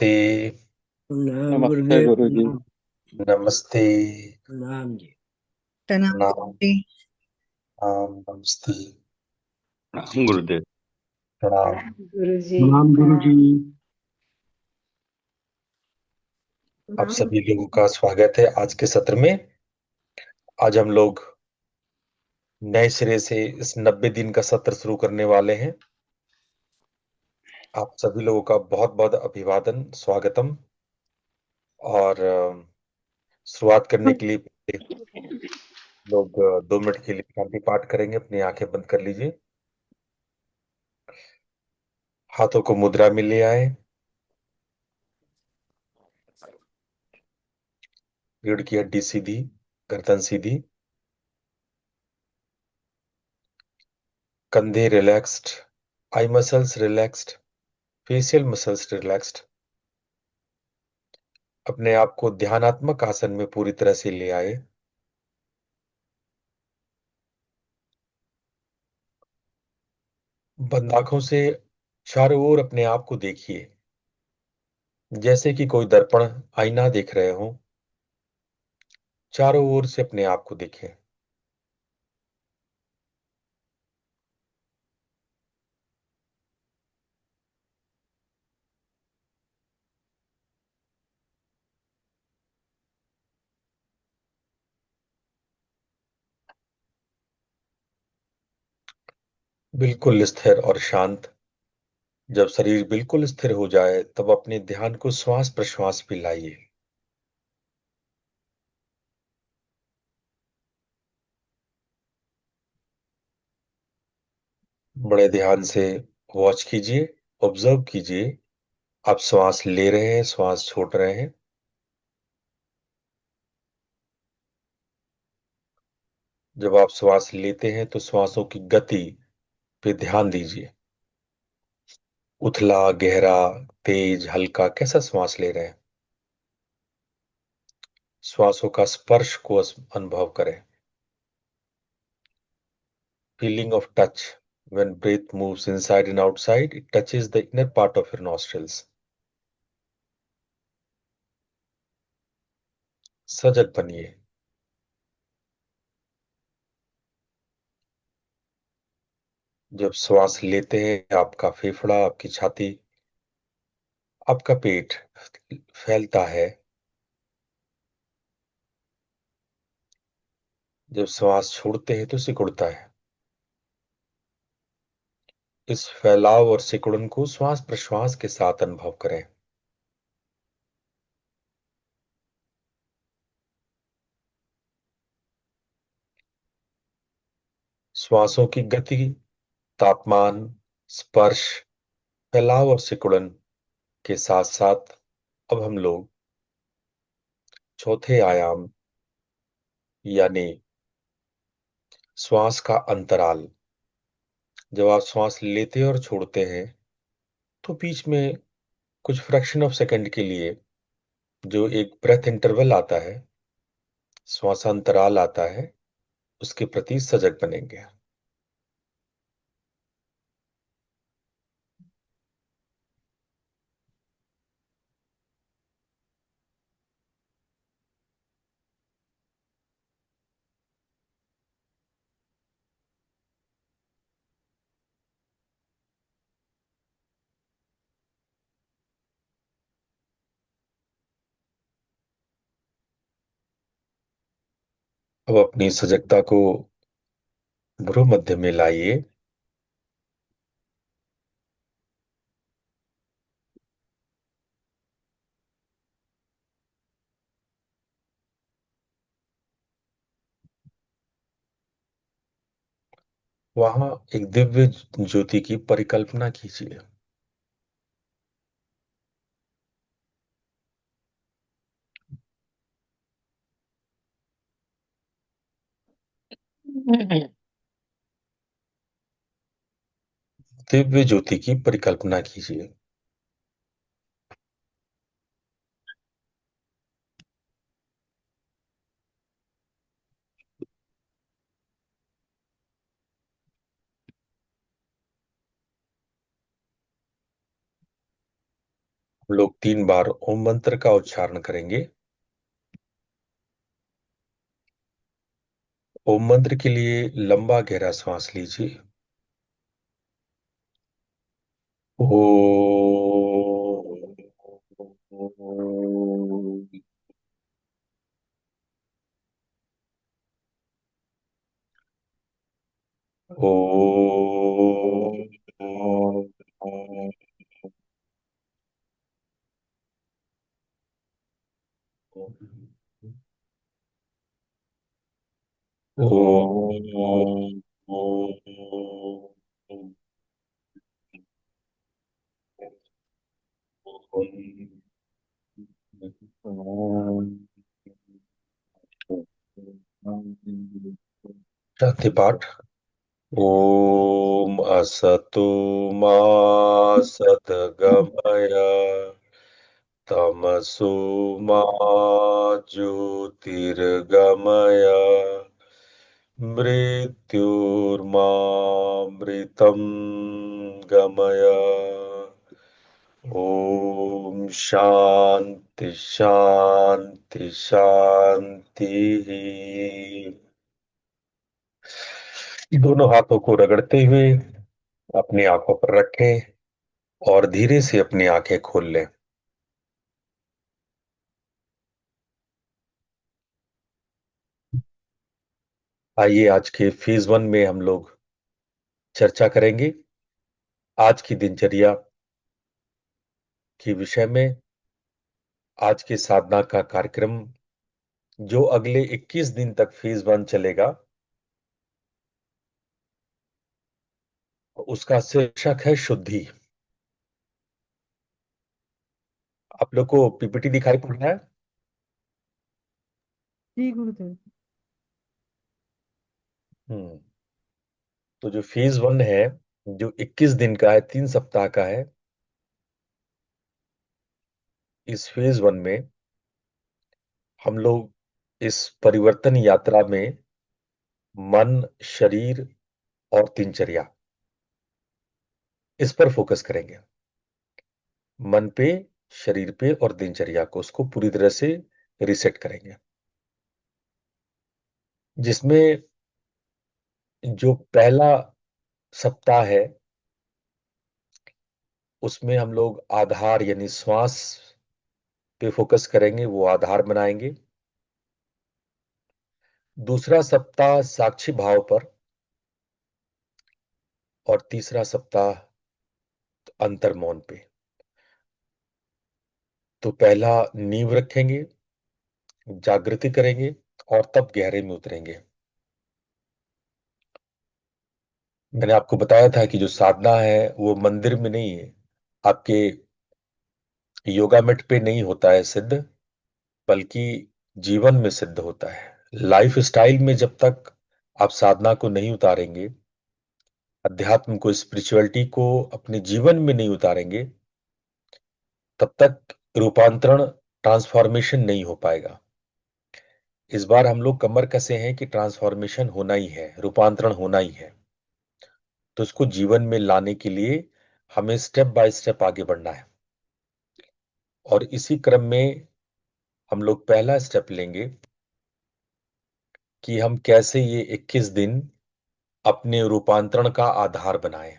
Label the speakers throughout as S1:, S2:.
S1: नमस्ते।
S2: प्रणाम
S3: नमस्ते
S2: गुरुदेव,
S3: गुरुजी।
S2: प्रणाम।
S1: नमस्ते।
S2: प्रणाम जी।
S4: प्रणाम
S1: प्रणाम।
S4: जी।
S1: प्रणाम। नमस्ते।
S3: प्रणाम गुरुदेव।
S1: प्रणाम।
S5: गुरुजी।
S2: प्रणाम गुरु जी।
S1: आप सभी लोगों का स्वागत है आज के सत्र में। आज हम लोग नए सिरे से इस 90 दिन का सत्र शुरू करने वाले हैं। आप सभी लोगों का बहुत बहुत अभिवादन, स्वागतम। और शुरुआत करने के लिए लोग 2 मिनट के लिए शांति पाठ करेंगे। अपनी आंखें बंद कर लीजिए। हाथों को मुद्रा में ले आए। रीढ़ की हड्डी सीधी, गर्दन सीधी, कंधे relaxed, eye muscles relaxed, facial muscles relaxed. अपने आप को ध्यानात्मक आसन में पूरी तरह से ले आए। बंद आंखों से चारों ओर अपने आप को देखिए, जैसे कि कोई दर्पण, आईना देख रहे हो। चारों ओर से अपने आप को देखें। बिल्कुल स्थिर और शांत। जब शरीर बिल्कुल स्थिर हो जाए तब अपने ध्यान को श्वास प्रश्वास पे लाइए। बड़े ध्यान से वॉच कीजिए, ऑब्जर्व कीजिए। आप श्वास ले रहे हैं, श्वास छोड़ रहे हैं। जब आप श्वास लेते हैं तो श्वासों की गति पे ध्यान दीजिए। उथला, गहरा, तेज, हल्का, कैसा श्वास ले रहे हैं। श्वासों का स्पर्श को अनुभव करें। Feeling of touch. When breath moves inside and outside, it touches the inner part of your nostrils. सजग बनिए। जब श्वास लेते हैं आपका फेफड़ा, आपकी छाती, आपका पेट फैलता है। जब श्वास छोड़ते हैं तो सिकुड़ता है। इस फैलाव और सिकुड़न को श्वास प्रश्वास के साथ अनुभव करें। श्वासों की गति, तापमान, स्पर्श, फैलाव और सिकुड़न के साथ साथ अब हम लोग चौथे आयाम यानी श्वास का अंतराल। जब आप श्वास लेते और छोड़ते हैं तो बीच में कुछ फ्रैक्शन ऑफ सेकंड के लिए जो एक ब्रेथ इंटरवल आता है, श्वासांतराल आता है, उसके प्रति सजग बनेंगे। अब अपनी सजगता को भ्रू मध्य में लाइए। वहां एक दिव्य ज्योति की परिकल्पना कीजिए। दिव्य ज्योति की परिकल्पना कीजिए। हम लोग 3 बार ओम मंत्र का उच्चारण करेंगे। ओम मंत्र के लिए लंबा गहरा सांस लीजिए। ओ ओ शांति पाठ। ओम असतो मा सद्गमय तमसो मा ज्योतिर्गमय मृत्युर्मामृतं गमय। ओम शांति शांति शांति। दोनों हाथों को रगड़ते हुए अपनी आंखों पर रखें और धीरे से अपनी आंखें खोल लें। आइए आज के फेज 1 में हम लोग चर्चा करेंगे आज की दिनचर्या के विषय में। आज के साधना का कार्यक्रम जो अगले 21 दिन तक फेज 1 चलेगा, उसका शीर्षक है शुद्धि। आप लोग को पीपीटी दिखाई पड़ रहा है?
S2: जी गुरुदेव।
S1: हम्म। तो जो फेज 1 है, जो 21 दिन का है, 3 सप्ताह का है, इस फेज 1 में हम लोग इस परिवर्तन यात्रा में मन, शरीर और दिनचर्या, इस पर फोकस करेंगे। मन पे, शरीर पे और दिनचर्या को, उसको पूरी तरह से रिसेट करेंगे। जिसमें जो पहला सप्ताह है, उसमें हम लोग आधार यानी श्वास पे फोकस करेंगे, वो आधार बनाएंगे। दूसरा सप्ताह साक्षी भाव पर और तीसरा सप्ताह अंतर्मौन पे। तो पहला नींव रखेंगे, जागृति करेंगे और तब गहरे में उतरेंगे। मैंने आपको बताया था कि जो साधना है वो मंदिर में नहीं है, आपके योगा मैट पे नहीं होता है सिद्ध, बल्कि जीवन में सिद्ध होता है। लाइफ स्टाइल में जब तक आप साधना को नहीं उतारेंगे, अध्यात्म को, स्पिरिचुअलिटी को अपने जीवन में नहीं उतारेंगे, तब तक रूपांतरण, ट्रांसफॉर्मेशन नहीं हो पाएगा। इस बार हम लोग कमर कसे हैं कि ट्रांसफॉर्मेशन होना ही है, रूपांतरण होना ही है। तो इसको जीवन में लाने के लिए हमें स्टेप बाय स्टेप आगे बढ़ना है। और इसी क्रम में हम लोग पहला स्टेप लेंगे कि हम कैसे ये 21 दिन अपने रूपांतरण का आधार बनाएं।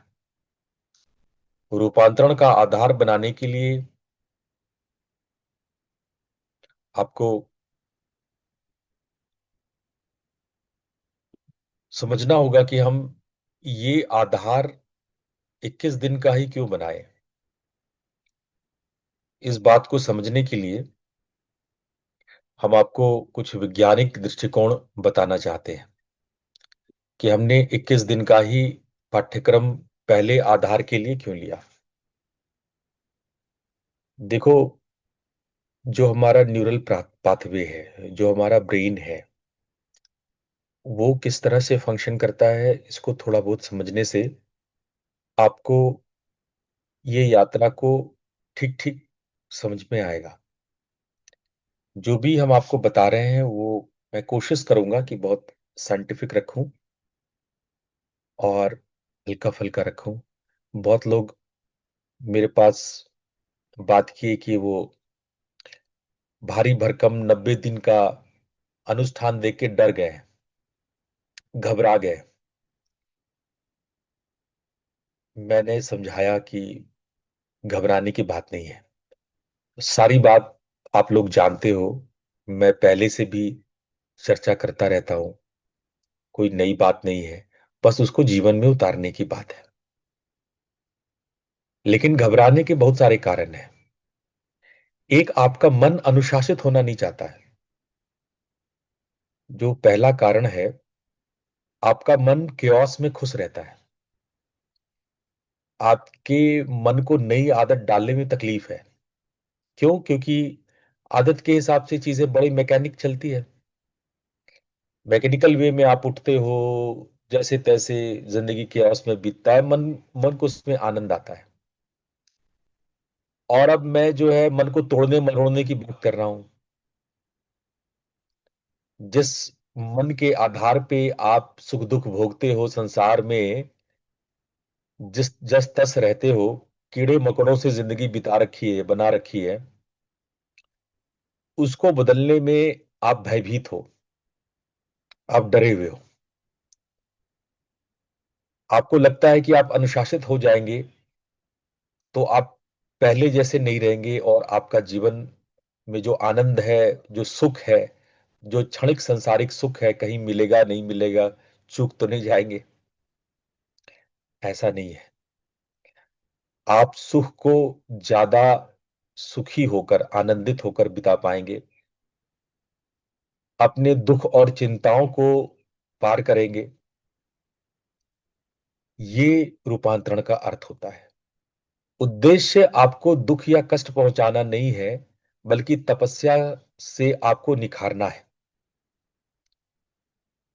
S1: रूपांतरण का आधार बनाने के लिए आपको समझना होगा कि हम ये आधार 21 दिन का ही क्यों बनाए। इस बात को समझने के लिए हम आपको कुछ वैज्ञानिक दृष्टिकोण बताना चाहते हैं कि हमने 21 दिन का ही पाठ्यक्रम पहले आधार के लिए क्यों लिया। देखो, जो हमारा न्यूरल पाथवे है, जो हमारा ब्रेन है, वो किस तरह से फंक्शन करता है, इसको थोड़ा बहुत समझने से आपको ये यात्रा को ठीक ठीक समझ में आएगा। जो भी हम आपको बता रहे हैं वो मैं कोशिश करूंगा कि बहुत साइंटिफिक रखूं और हल्का फुल्का रखूं। बहुत लोग मेरे पास बात की कि वो भारी भरकम 90 दिन का अनुष्ठान देख के डर गए, घबरा गए। मैंने समझाया कि घबराने की बात नहीं है, सारी बात आप लोग जानते हो, मैं पहले से भी चर्चा करता रहता हूं, कोई नई बात नहीं है, बस उसको जीवन में उतारने की बात है। लेकिन घबराने के बहुत सारे कारण हैं। एक, आपका मन अनुशासित होना नहीं चाहता है। जो पहला कारण है, आपका मन chaos में खुश रहता है। आपके मन को नई आदत डालने में तकलीफ है। क्यों? क्योंकि आदत के हिसाब से चीजें बड़ी मैकेनिक चलती है। मैकेनिकल वे में आप उठते हो, जैसे तैसे जिंदगी chaos में बीतता है, मन मन को उसमें आनंद आता है। और अब मैं जो है मन को तोड़ने मरोड़ने की बात कर रहा हूं। जिस मन के आधार पे आप सुख दुख भोगते हो संसार में, जिस जस तस रहते हो, कीड़े मकोड़ों से जिंदगी बिता रखी है, बना रखी है, उसको बदलने में आप भयभीत हो, आप डरे हुए हो। आपको लगता है कि आप अनुशासित हो जाएंगे तो आप पहले जैसे नहीं रहेंगे, और आपका जीवन में जो आनंद है, जो सुख है, जो क्षणिक संसारिक सुख है, कहीं मिलेगा नहीं मिलेगा, चूक तो नहीं जाएंगे। ऐसा नहीं है। आप सुख को ज्यादा सुखी होकर, आनंदित होकर बिता पाएंगे, अपने दुख और चिंताओं को पार करेंगे। ये रूपांतरण का अर्थ होता है। उद्देश्य आपको दुख या कष्ट पहुंचाना नहीं है, बल्कि तपस्या से आपको निखारना है।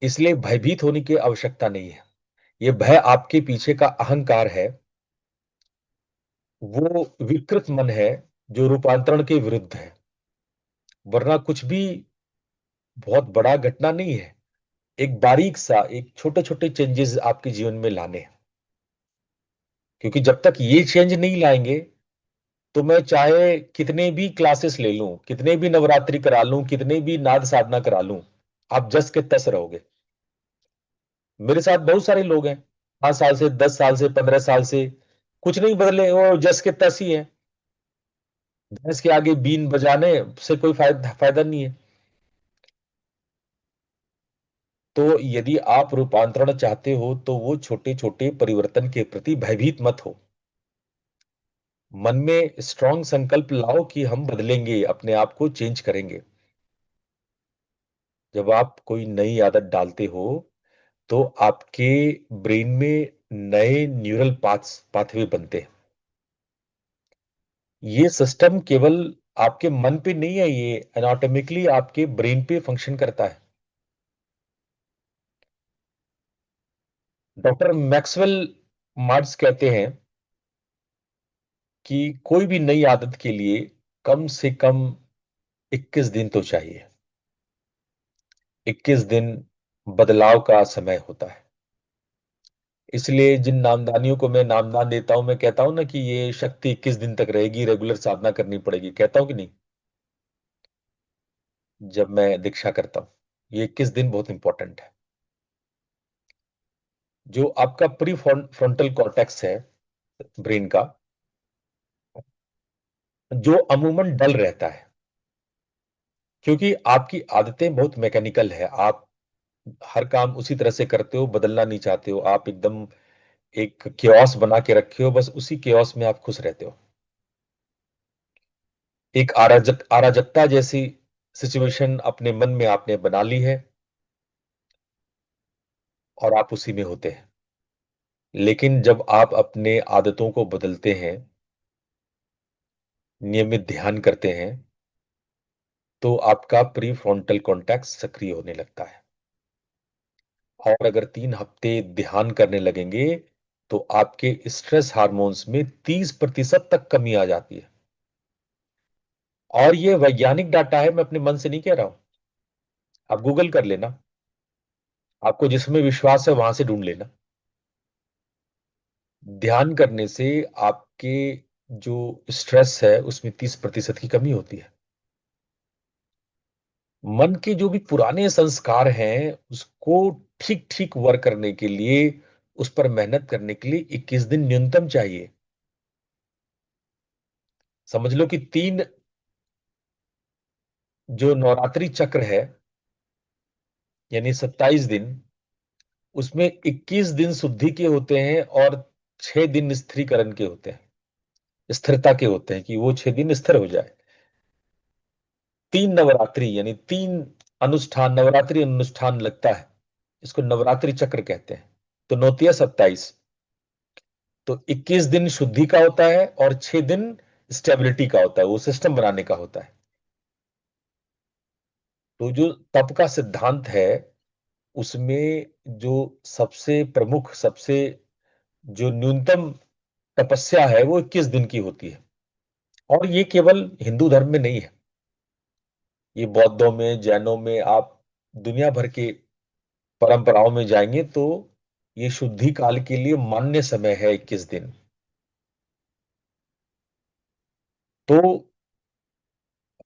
S1: इसलिए भयभीत होने की आवश्यकता नहीं है। यह भय आपके पीछे का अहंकार है, वो विकृत मन है जो रूपांतरण के विरुद्ध है। वरना कुछ भी बहुत बड़ा घटना नहीं है। एक बारीक सा, एक छोटे छोटे चेंजेस आपके जीवन में लाने हैं। क्योंकि जब तक ये चेंज नहीं लाएंगे, तो मैं चाहे कितने भी क्लासेस ले लूं, कितने भी नवरात्रि करा लूं, कितने भी नाद साधना करा लूं, आप जस के तस रहोगे। मेरे साथ बहुत सारे लोग हैं, 5 साल से, 10 साल से, 15 साल से कुछ नहीं बदले, वो जस के तस ही है। भैंस के आगे बीन बजाने से कोई फायदा फायदा नहीं है। तो यदि आप रूपांतरण चाहते हो, तो वो छोटे छोटे परिवर्तन के प्रति भयभीत मत हो। मन में स्ट्रांग संकल्प लाओ कि हम बदलेंगे, अपने आप को चेंज करेंगे। जब आप कोई नई आदत डालते हो, तो आपके ब्रेन में नए न्यूरल पाथवे बनते हैं। ये सिस्टम केवल आपके मन पे नहीं है, ये एनाटॉमिकली आपके ब्रेन पे फंक्शन करता है। डॉक्टर मैक्सवेल मार्ट्स कहते हैं कि कोई भी नई आदत के लिए कम से कम 21 दिन तो चाहिए। 21 दिन बदलाव का समय होता है। इसलिए जिन नामदानियों को मैं नामदान देता हूं, मैं कहता हूं ना कि ये शक्ति 21 दिन तक रहेगी, रेगुलर साधना करनी पड़ेगी, कहता हूं कि नहीं? जब मैं दीक्षा करता हूं, ये 21 दिन बहुत इंपॉर्टेंट है। जो आपका प्री फ्रंटल कॉर्टेक्स है, ब्रेन का, जो अमूमन डल रहता है, क्योंकि आपकी आदतें बहुत मैकेनिकल है। आप हर काम उसी तरह से करते हो, बदलना नहीं चाहते हो। आप एकदम एक केओस बना के रखे हो, बस उसी केओस में आप खुश रहते हो। एक अराजकता जैसी सिचुएशन अपने मन में आपने बना ली है, और आप उसी में होते हैं। लेकिन जब आप अपने आदतों को बदलते हैं, नियमित ध्यान करते हैं, तो आपका प्री फ्रंटल कॉर्टेक्स सक्रिय होने लगता है। और अगर 3 हफ्ते ध्यान करने लगेंगे, तो आपके स्ट्रेस हार्मोन्स में 30% तक कमी आ जाती है। और ये वैज्ञानिक डाटा है, मैं अपने मन से नहीं कह रहा हूं। आप गूगल कर लेना, आपको जिसमें विश्वास है वहां से ढूंढ लेना। ध्यान करने से आपके जो स्ट्रेस है उसमें 30% की कमी होती है। मन के जो भी पुराने संस्कार हैं उसको ठीक ठीक वर्क करने के लिए, उस पर मेहनत करने के लिए 21 दिन न्यूनतम चाहिए। समझ लो कि तीन जो नवरात्रि चक्र है, यानी 27 दिन, उसमें 21 दिन शुद्धि के होते हैं और 6 दिन स्थिरीकरण के होते हैं, स्थिरता के होते हैं, कि वो 6 दिन स्थिर हो जाए। तीन नवरात्रि यानी तीन अनुष्ठान, नवरात्रि अनुष्ठान लगता है, इसको नवरात्रि चक्र कहते हैं। तो नौतिया 27, तो 21 दिन शुद्धि का होता है और 6 दिन स्टेबिलिटी का होता है, वो सिस्टम बनाने का होता है। तो जो तप का सिद्धांत है उसमें जो सबसे प्रमुख, सबसे जो न्यूनतम तपस्या है वो 21 दिन की होती है। और ये केवल हिंदू धर्म में नहीं है, ये बौद्धों में, जैनों में, आप दुनिया भर के परंपराओं में जाएंगे तो ये शुद्धि काल के लिए मान्य समय है 21 दिन। तो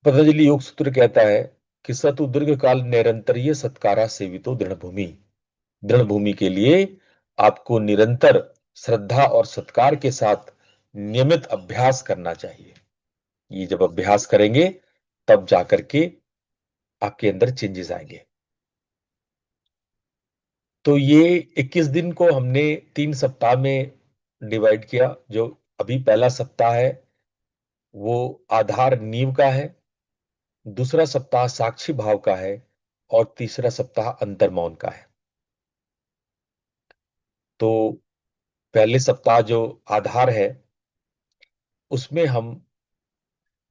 S1: पतंजलि योग सूत्र कहता है कि सतु दीर्घ काल निरंतरीय सत्कारा सेवितो दृढ़ भूमि। दृढ़ भूमि के लिए आपको निरंतर श्रद्धा और सत्कार के साथ नियमित अभ्यास करना चाहिए। ये जब अभ्यास करेंगे तब जाकर के आपके अंदर चेंजेस आएंगे। तो ये 21 दिन को हमने 3 सप्ताह में डिवाइड किया। जो अभी पहला सप्ताह है वो आधार नींव का है, दूसरा सप्ताह साक्षी भाव का है और तीसरा सप्ताह अंतर्मौन का है। तो पहले सप्ताह जो आधार है उसमें हम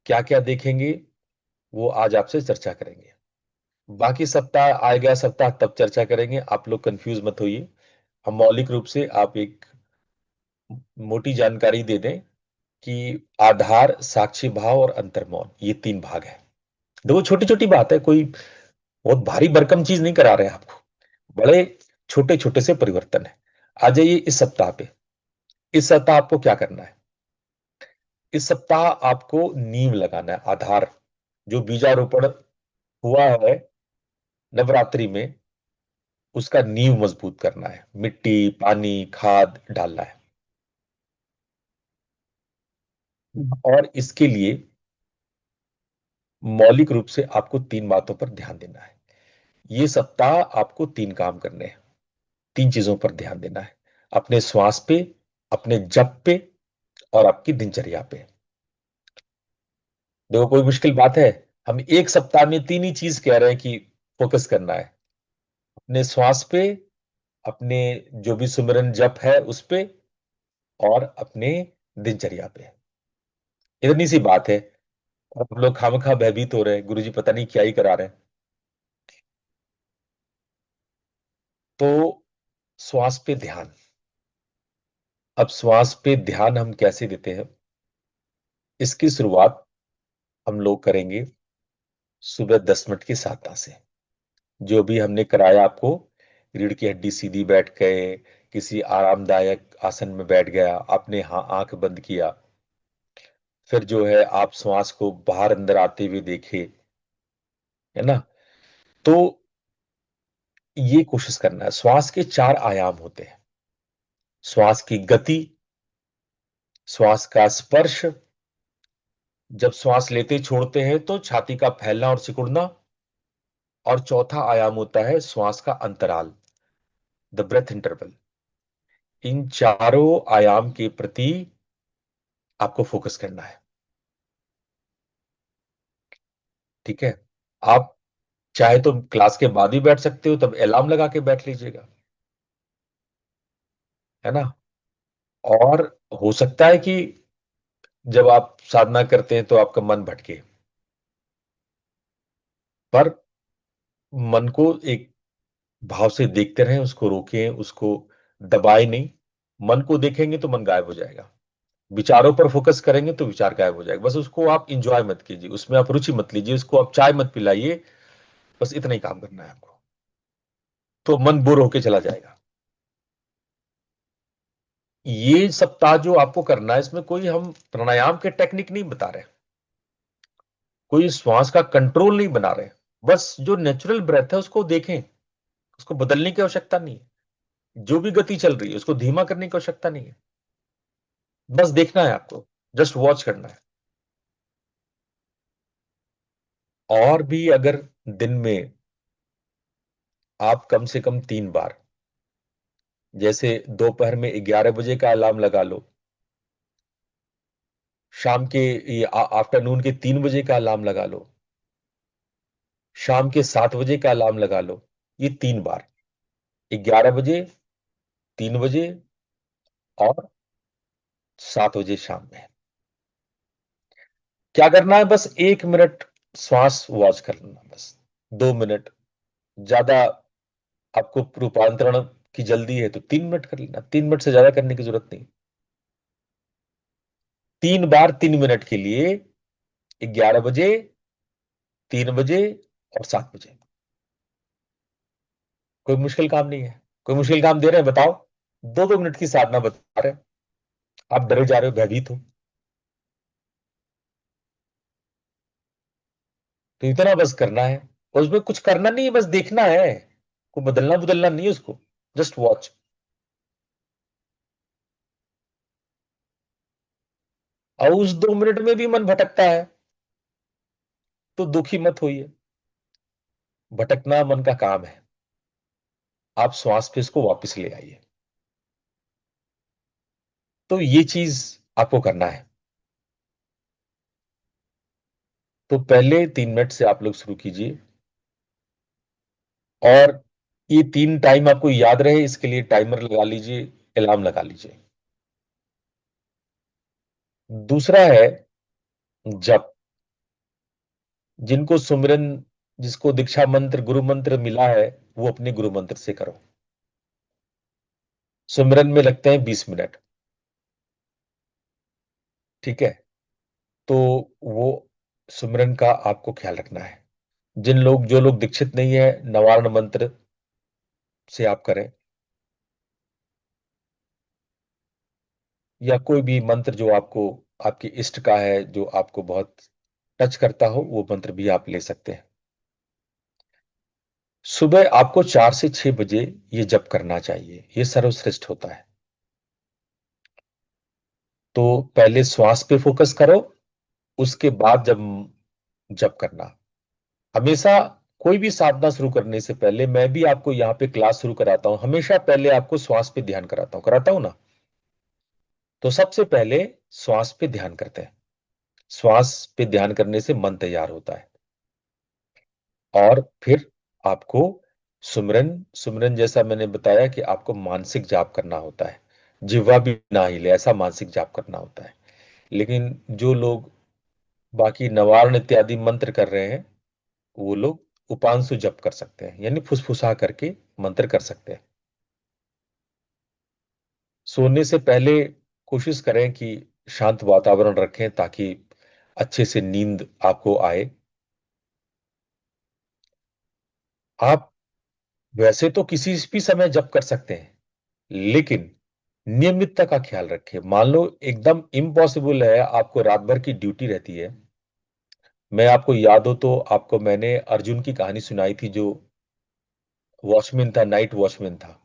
S1: क्या क्या देखेंगे वो आज आपसे चर्चा करेंगे। बाकी सप्ताह, आए गया सप्ताह तब चर्चा करेंगे, आप लोग कंफ्यूज मत होइए। हम मौलिक रूप से आप एक मोटी जानकारी दे दें कि आधार, साक्षी भाव और अंतर्मौन, ये 3 भाग है। देखो छोटी छोटी बात है, कोई बहुत भारी भरकम चीज नहीं करा रहे हैं आपको, बड़े छोटे छोटे से परिवर्तन है। आ जाइए इस सप्ताह पे। इस सप्ताह आपको क्या करना है? इस सप्ताह आपको नींव लगाना है, आधार, जो बीजारोपण हुआ है नवरात्रि में, उसका नींव मजबूत करना है, मिट्टी, पानी, खाद डालना है। और इसके लिए मौलिक रूप से आपको 3 बातों पर ध्यान देना है। ये सप्ताह आपको 3 काम करने हैं, 3 चीजों पर ध्यान देना है: अपने श्वास पे, अपने जप पे और आपकी दिनचर्या पे। देखो कोई मुश्किल बात है? हम एक सप्ताह में 3 ही चीज कह रहे हैं कि फोकस करना है: अपने श्वास पे, अपने जो भी सुमिरन जप है उस पे और अपने दिनचर्या पे। इतनी सी बात है और हम लोग खामखा भयभीत हो रहे हैं, गुरुजी पता नहीं क्या ही करा रहे हैं। तो श्वास पे ध्यान। अब श्वास पे ध्यान हम कैसे देते हैं, इसकी शुरुआत हम लोग करेंगे सुबह 10 मिनट की साधना से। जो भी हमने कराया आपको, रीढ़ की हड्डी सीधी बैठ गए, किसी आरामदायक आसन में बैठ गया, आपने हाँ आंख बंद किया, फिर जो है आप श्वास को बाहर अंदर आते हुए देखे, है ना? तो ये कोशिश करना है। श्वास के 4 आयाम होते हैं: श्वास की गति, श्वास का स्पर्श, जब श्वास लेते छोड़ते हैं तो छाती का फैलना और सिकुड़ना, और चौथा आयाम होता है श्वास का अंतराल, द ब्रेथ इंटरवल। इन चारों आयाम के प्रति आपको फोकस करना है। ठीक है? आप चाहे तो क्लास के बाद ही बैठ सकते हो, तब अलार्म लगा के बैठ लीजिएगा, है ना? और हो सकता है कि जब आप साधना करते हैं तो आपका मन भटके, पर मन को एक भाव से देखते रहें, उसको रोकें, उसको दबाए नहीं। मन को देखेंगे तो मन गायब हो जाएगा, विचारों पर फोकस करेंगे तो विचार गायब हो जाएगा। बस उसको आप इंजॉय मत कीजिए, उसमें आप रुचि मत लीजिए, उसको आप चाय मत पिलाइए। बस इतना ही काम करना है आपको, तो मन बोर होके चला जाएगा। ये सप्ताह जो आपको करना है, इसमें कोई हम प्राणायाम के टेक्निक नहीं बता रहे, कोई श्वास का कंट्रोल नहीं बना रहे, बस जो नेचुरल ब्रेथ है उसको देखें, उसको बदलने की आवश्यकता नहीं है। जो भी गति चल रही है उसको धीमा करने की आवश्यकता नहीं है, बस देखना है आपको, जस्ट वॉच करना है। और भी अगर दिन में आप कम से कम 3 बार, जैसे दोपहर में 11 बजे का अलार्म लगा लो, शाम के ये आफ्टरनून के 3 बजे का अलार्म लगा लो, शाम के 7 बजे का अलार्म लगा लो, ये 3 बार, 11 बजे, 3 बजे और 7 बजे शाम में। क्या करना है, बस 1 मिनट श्वास वॉच करना, बस 2 मिनट। ज्यादा आपको रूपांतरण की जल्दी है तो 3 मिनट कर लेना, 3 मिनट से ज्यादा करने की जरूरत नहीं। 3 बार 3 मिनट के लिए, 11 बजे, 3 बजे और 7 बजे। कोई मुश्किल काम नहीं है। कोई मुश्किल काम दे रहे हैं बताओ? 2-2 मिनट की साधना बता रहे हैं, आप डरे जा रहे हो, भयभीत हो। तो इतना बस करना है, और उसमें कुछ करना नहीं है, बस देखना है, कोई बदलना बदलना नहीं है उसको, जस्ट वॉच। और उस 2 मिनट में भी मन भटकता है तो दुखी मत होइए, भटकना मन का काम है, आप श्वास पे इसको वापस ले आइए। तो ये चीज आपको करना है। तो पहले 3 मिनट से आप लोग शुरू कीजिए, और ये 3 टाइम आपको याद रहे इसके लिए टाइमर लगा लीजिए, अलार्म लगा लीजिए। दूसरा है जप। जिनको सुमिरन, जिसको दीक्षा मंत्र, गुरु मंत्र मिला है, वो अपने गुरु मंत्र से करो। सुमिरन में लगते हैं 20 मिनट, ठीक है? तो वो सुमिरन का आपको ख्याल रखना है। जो लोग दीक्षित नहीं है, नवारण मंत्र से आप करें, या कोई भी मंत्र जो आपको, आपके इष्ट का है, जो आपको बहुत टच करता हो, वो मंत्र भी आप ले सकते हैं। सुबह आपको 4 से 6 बजे ये जप करना चाहिए, ये सर्वश्रेष्ठ होता है। तो पहले श्वास पे फोकस करो, उसके बाद जब जप करना। हमेशा कोई भी साधना शुरू करने से पहले, मैं भी आपको यहाँ पे क्लास शुरू कराता हूं, हमेशा पहले आपको श्वास पे ध्यान कराता हूं ना। तो सबसे पहले श्वास पे ध्यान करते हैं। श्वास पे ध्यान करने से मन तैयार होता है, और फिर आपको सुमिरन, सुमिरन जैसा मैंने बताया कि आपको मानसिक जाप करना होता है, जिह्वा भी ना हिले ऐसा मानसिक जाप करना होता है। लेकिन जो लोग बाकी नवारण इत्यादि मंत्र कर रहे हैं, वो लोग उपांशु जप कर सकते हैं, यानी फुसफुसा करके मंत्र कर सकते हैं। सोने से पहले कोशिश करें कि शांत वातावरण रखें, ताकि अच्छे से नींद आपको आए। आप वैसे तो किसी भी समय जप कर सकते हैं, लेकिन नियमितता का ख्याल रखें। मान लो एकदम इम्पॉसिबल है, आपको रात भर की ड्यूटी रहती है। मैं आपको याद हो तो आपको मैंने अर्जुन की कहानी सुनाई थी, जो वॉचमैन था, नाइट वॉचमैन था।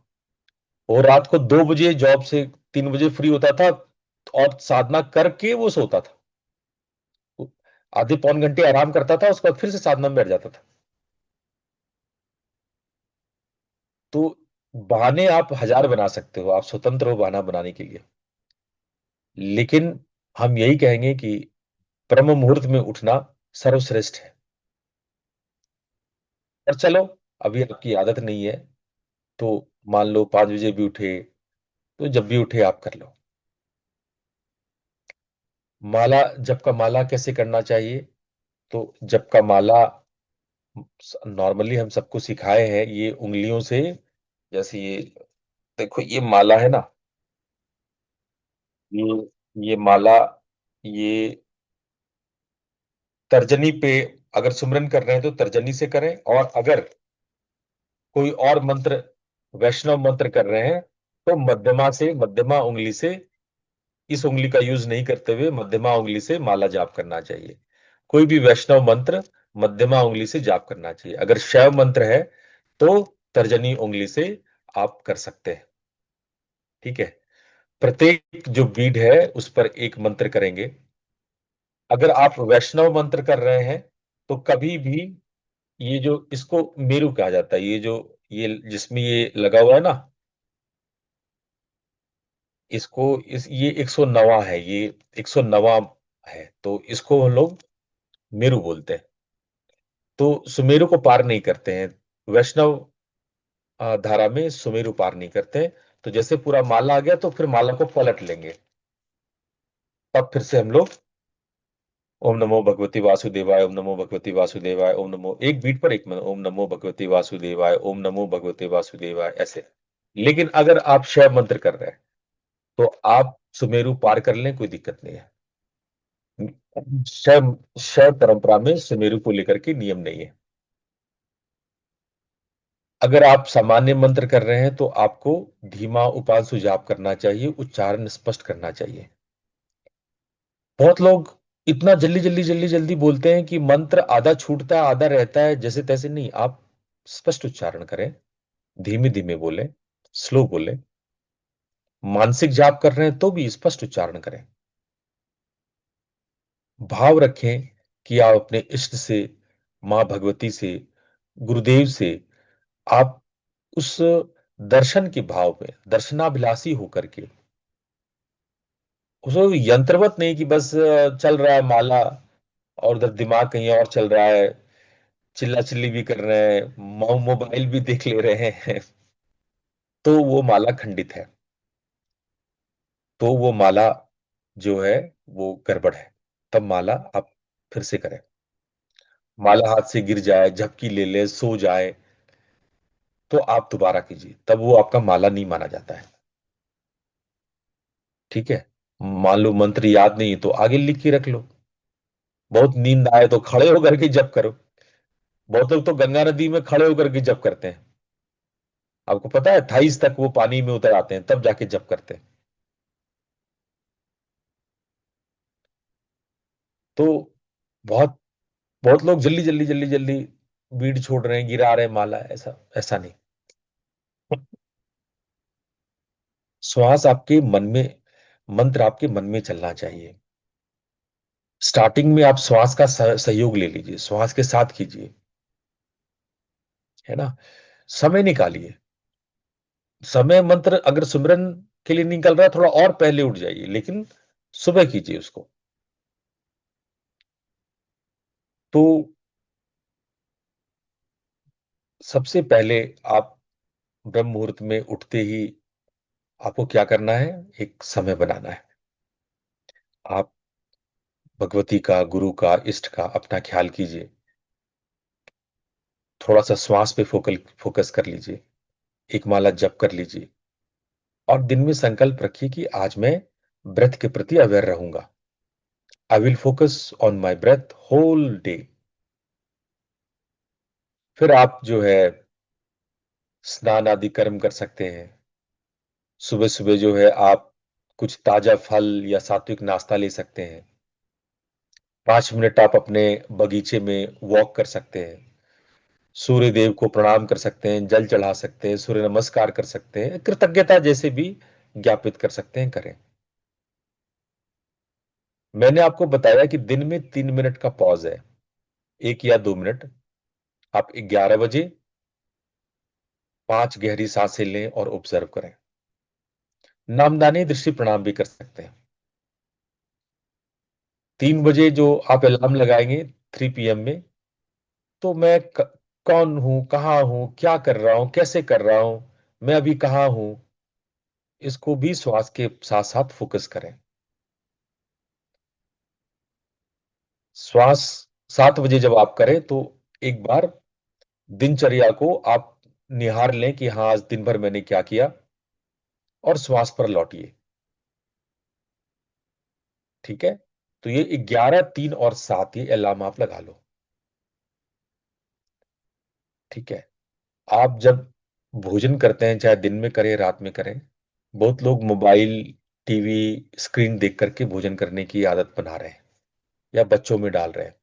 S1: वो रात को 2 बजे जॉब से 3 बजे फ्री होता था, और साधना करके वो सोता था। वो आधे पौन घंटे आराम करता था, उसके बाद फिर से साधना में बैठ जाता था। तो बहाने आप हजार बना सकते हो, आप स्वतंत्र हो बहाना बनाने के लिए। लेकिन हम यही कहेंगे कि ब्रह्म मुहूर्त में उठना सर्वश्रेष्ठ है। और चलो, अभी आपकी आदत नहीं है, तो मान लो 5 बजे भी उठे, तो जब भी उठे आप कर लो। माला, जप का माला कैसे करना चाहिए? तो जप का माला नॉर्मली हम सबको सिखाए हैं, ये उंगलियों से, जैसे ये देखो, ये माला है ना, ये ये माला, ये तर्जनी पे, अगर सुमिरन कर रहे हैं तो तर्जनी से करें, और अगर कोई और मंत्र, वैष्णव मंत्र कर रहे हैं, तो मध्यमा उंगली से, इस उंगली का यूज नहीं करते हुए मध्यमा उंगली से माला जाप करना चाहिए। कोई भी वैष्णव मंत्र मध्यमा उंगली से जाप करना चाहिए। अगर शैव मंत्र है तो तर्जनी उंगली से आप कर सकते हैं। ठीक है। प्रत्येक जो बीड है उस पर एक मंत्र करेंगे। अगर आप वैष्णव मंत्र कर रहे हैं तो कभी भी ये जो इसको मेरु कहा जाता है, ये जो ये जिसमें ये लगा हुआ है ना, इसको इस ये 109वां है, ये 109वां है, तो इसको हम लोग मेरु बोलते हैं। तो सुमेरु को पार नहीं करते हैं वैष्णव धारा में, सुमेरु पार नहीं करते हैं। तो जैसे पूरा माला आ गया तो फिर माला को पलट लेंगे। तब फिर से हम लोग ओम नमो भगवती वासुदेवाय, ओम नमो भगवती वासुदेवाय, ओम नमो, एक बीट पर एक ओम नमो भगवती वासुदेवाय, ओम नमो भगवते वासुदेवाय, ऐसे। लेकिन अगर आप शैव मंत्र कर रहे हैं तो आप सुमेरु पार कर लें, कोई दिक्कत नहीं है। शैव शैव परंपरा में सुमेरु को लेकर के नियम नहीं है। अगर आप सामान्य मंत्र कर रहे हैं तो आपको धीमा उपांशु जाप करना चाहिए, उच्चारण स्पष्ट करना चाहिए। बहुत लोग इतना जल्दी जल्दी जल्दी जल्दी बोलते हैं कि मंत्र आधा छूटता है आधा रहता है, जैसे तैसे नहीं। आप स्पष्ट उच्चारण करें, धीमे धीमे बोलें, स्लो बोलें। मानसिक जाप कर रहे हैं तो भी स्पष्ट उच्चारण करें। भाव रखें कि आप अपने इष्ट से, मां भगवती से, गुरुदेव से, आप उस दर्शन के भाव में दर्शनाभिलाषी होकर के, उसको यंत्रवत नहीं कि बस चल रहा है माला और उधर दिमाग कहीं और चल रहा है, चिल्ला चिल्ली भी कर रहे हैं, मोबाइल भी देख ले रहे हैं, तो वो माला खंडित है। तो वो माला जो है वो गड़बड़ है। तब माला आप फिर से करें। माला हाथ से गिर जाए, झपकी ले ले, सो जाए, तो आप दोबारा कीजिए, तब वो आपका माला नहीं माना जाता है। ठीक है। मान लो मंत्र याद नहीं तो आगे लिख के रख लो। बहुत नींद आए तो खड़े होकर के जप करो। बहुत लोग तो गंगा नदी में खड़े होकर के जप करते हैं। आपको पता है 28 तक वो पानी में उतर आते हैं तब जाके जप करते हैं। तो बहुत बहुत लोग जल्दी जल्दी जल्दी जल्दी बीड़ छोड़ रहे हैं, गिरा रहे हैं माला, ऐसा ऐसा नहीं। श्वास आपके मन में, मंत्र आपके मन में चलना चाहिए। स्टार्टिंग में आप श्वास का सहयोग ले लीजिए, श्वास के साथ कीजिए, है ना। समय निकालिए। समय मंत्र अगर सिमरन के लिए निकल रहा है थोड़ा और पहले उठ जाइए, लेकिन सुबह कीजिए उसको। तो सबसे पहले आप ब्रह्म मुहूर्त में उठते ही आपको क्या करना है, एक समय बनाना है। आप भगवती का, गुरु का, इष्ट का अपना ख्याल कीजिए। थोड़ा सा श्वास पे फोकस कर लीजिए। एक माला जप कर लीजिए। और दिन में संकल्प रखिए कि आज मैं ब्रेथ के प्रति अवेयर रहूंगा। I will focus on my breath whole day. फिर आप जो है स्नान आदि कर्म कर सकते हैं। सुबह सुबह जो है आप कुछ ताजा फल या सात्विक नाश्ता ले सकते हैं। 5 मिनट आप अपने बगीचे में वॉक कर सकते हैं। सूर्य देव को प्रणाम कर सकते हैं, जल चढ़ा सकते हैं, सूर्य नमस्कार कर सकते हैं, कृतज्ञता जैसे भी ज्ञापित कर सकते हैं, करें। मैंने आपको बताया कि दिन में 3 मिनट का पॉज है, 1 या 2 मिनट। आप 11 बजे 5 गहरी सांसें लें और ऑब्जर्व करें। नामदानी दृष्टि प्रणाम भी कर सकते हैं। 3 बजे जो आप अलार्म लगाएंगे 3 PM में, तो मैं कौन हूं, कहां हूं, क्या कर रहा हूं, कैसे कर रहा हूं, मैं अभी कहां हूं, इसको भी श्वास के साथ साथ फोकस करें। श्वास 7 बजे जब आप करें तो एक बार दिनचर्या को आप निहार लें कि हाँ आज दिन भर मैंने क्या किया, और श्वास पर लौटिए। ठीक है। तो ये 11, 3 और 7 ये अलार्म आप लगा लो। ठीक है। आप जब भोजन करते हैं, चाहे दिन में करें रात में करें, बहुत लोग मोबाइल, टीवी, स्क्रीन देख करके भोजन करने की आदत बना रहे हैं या बच्चों में डाल रहे हैं।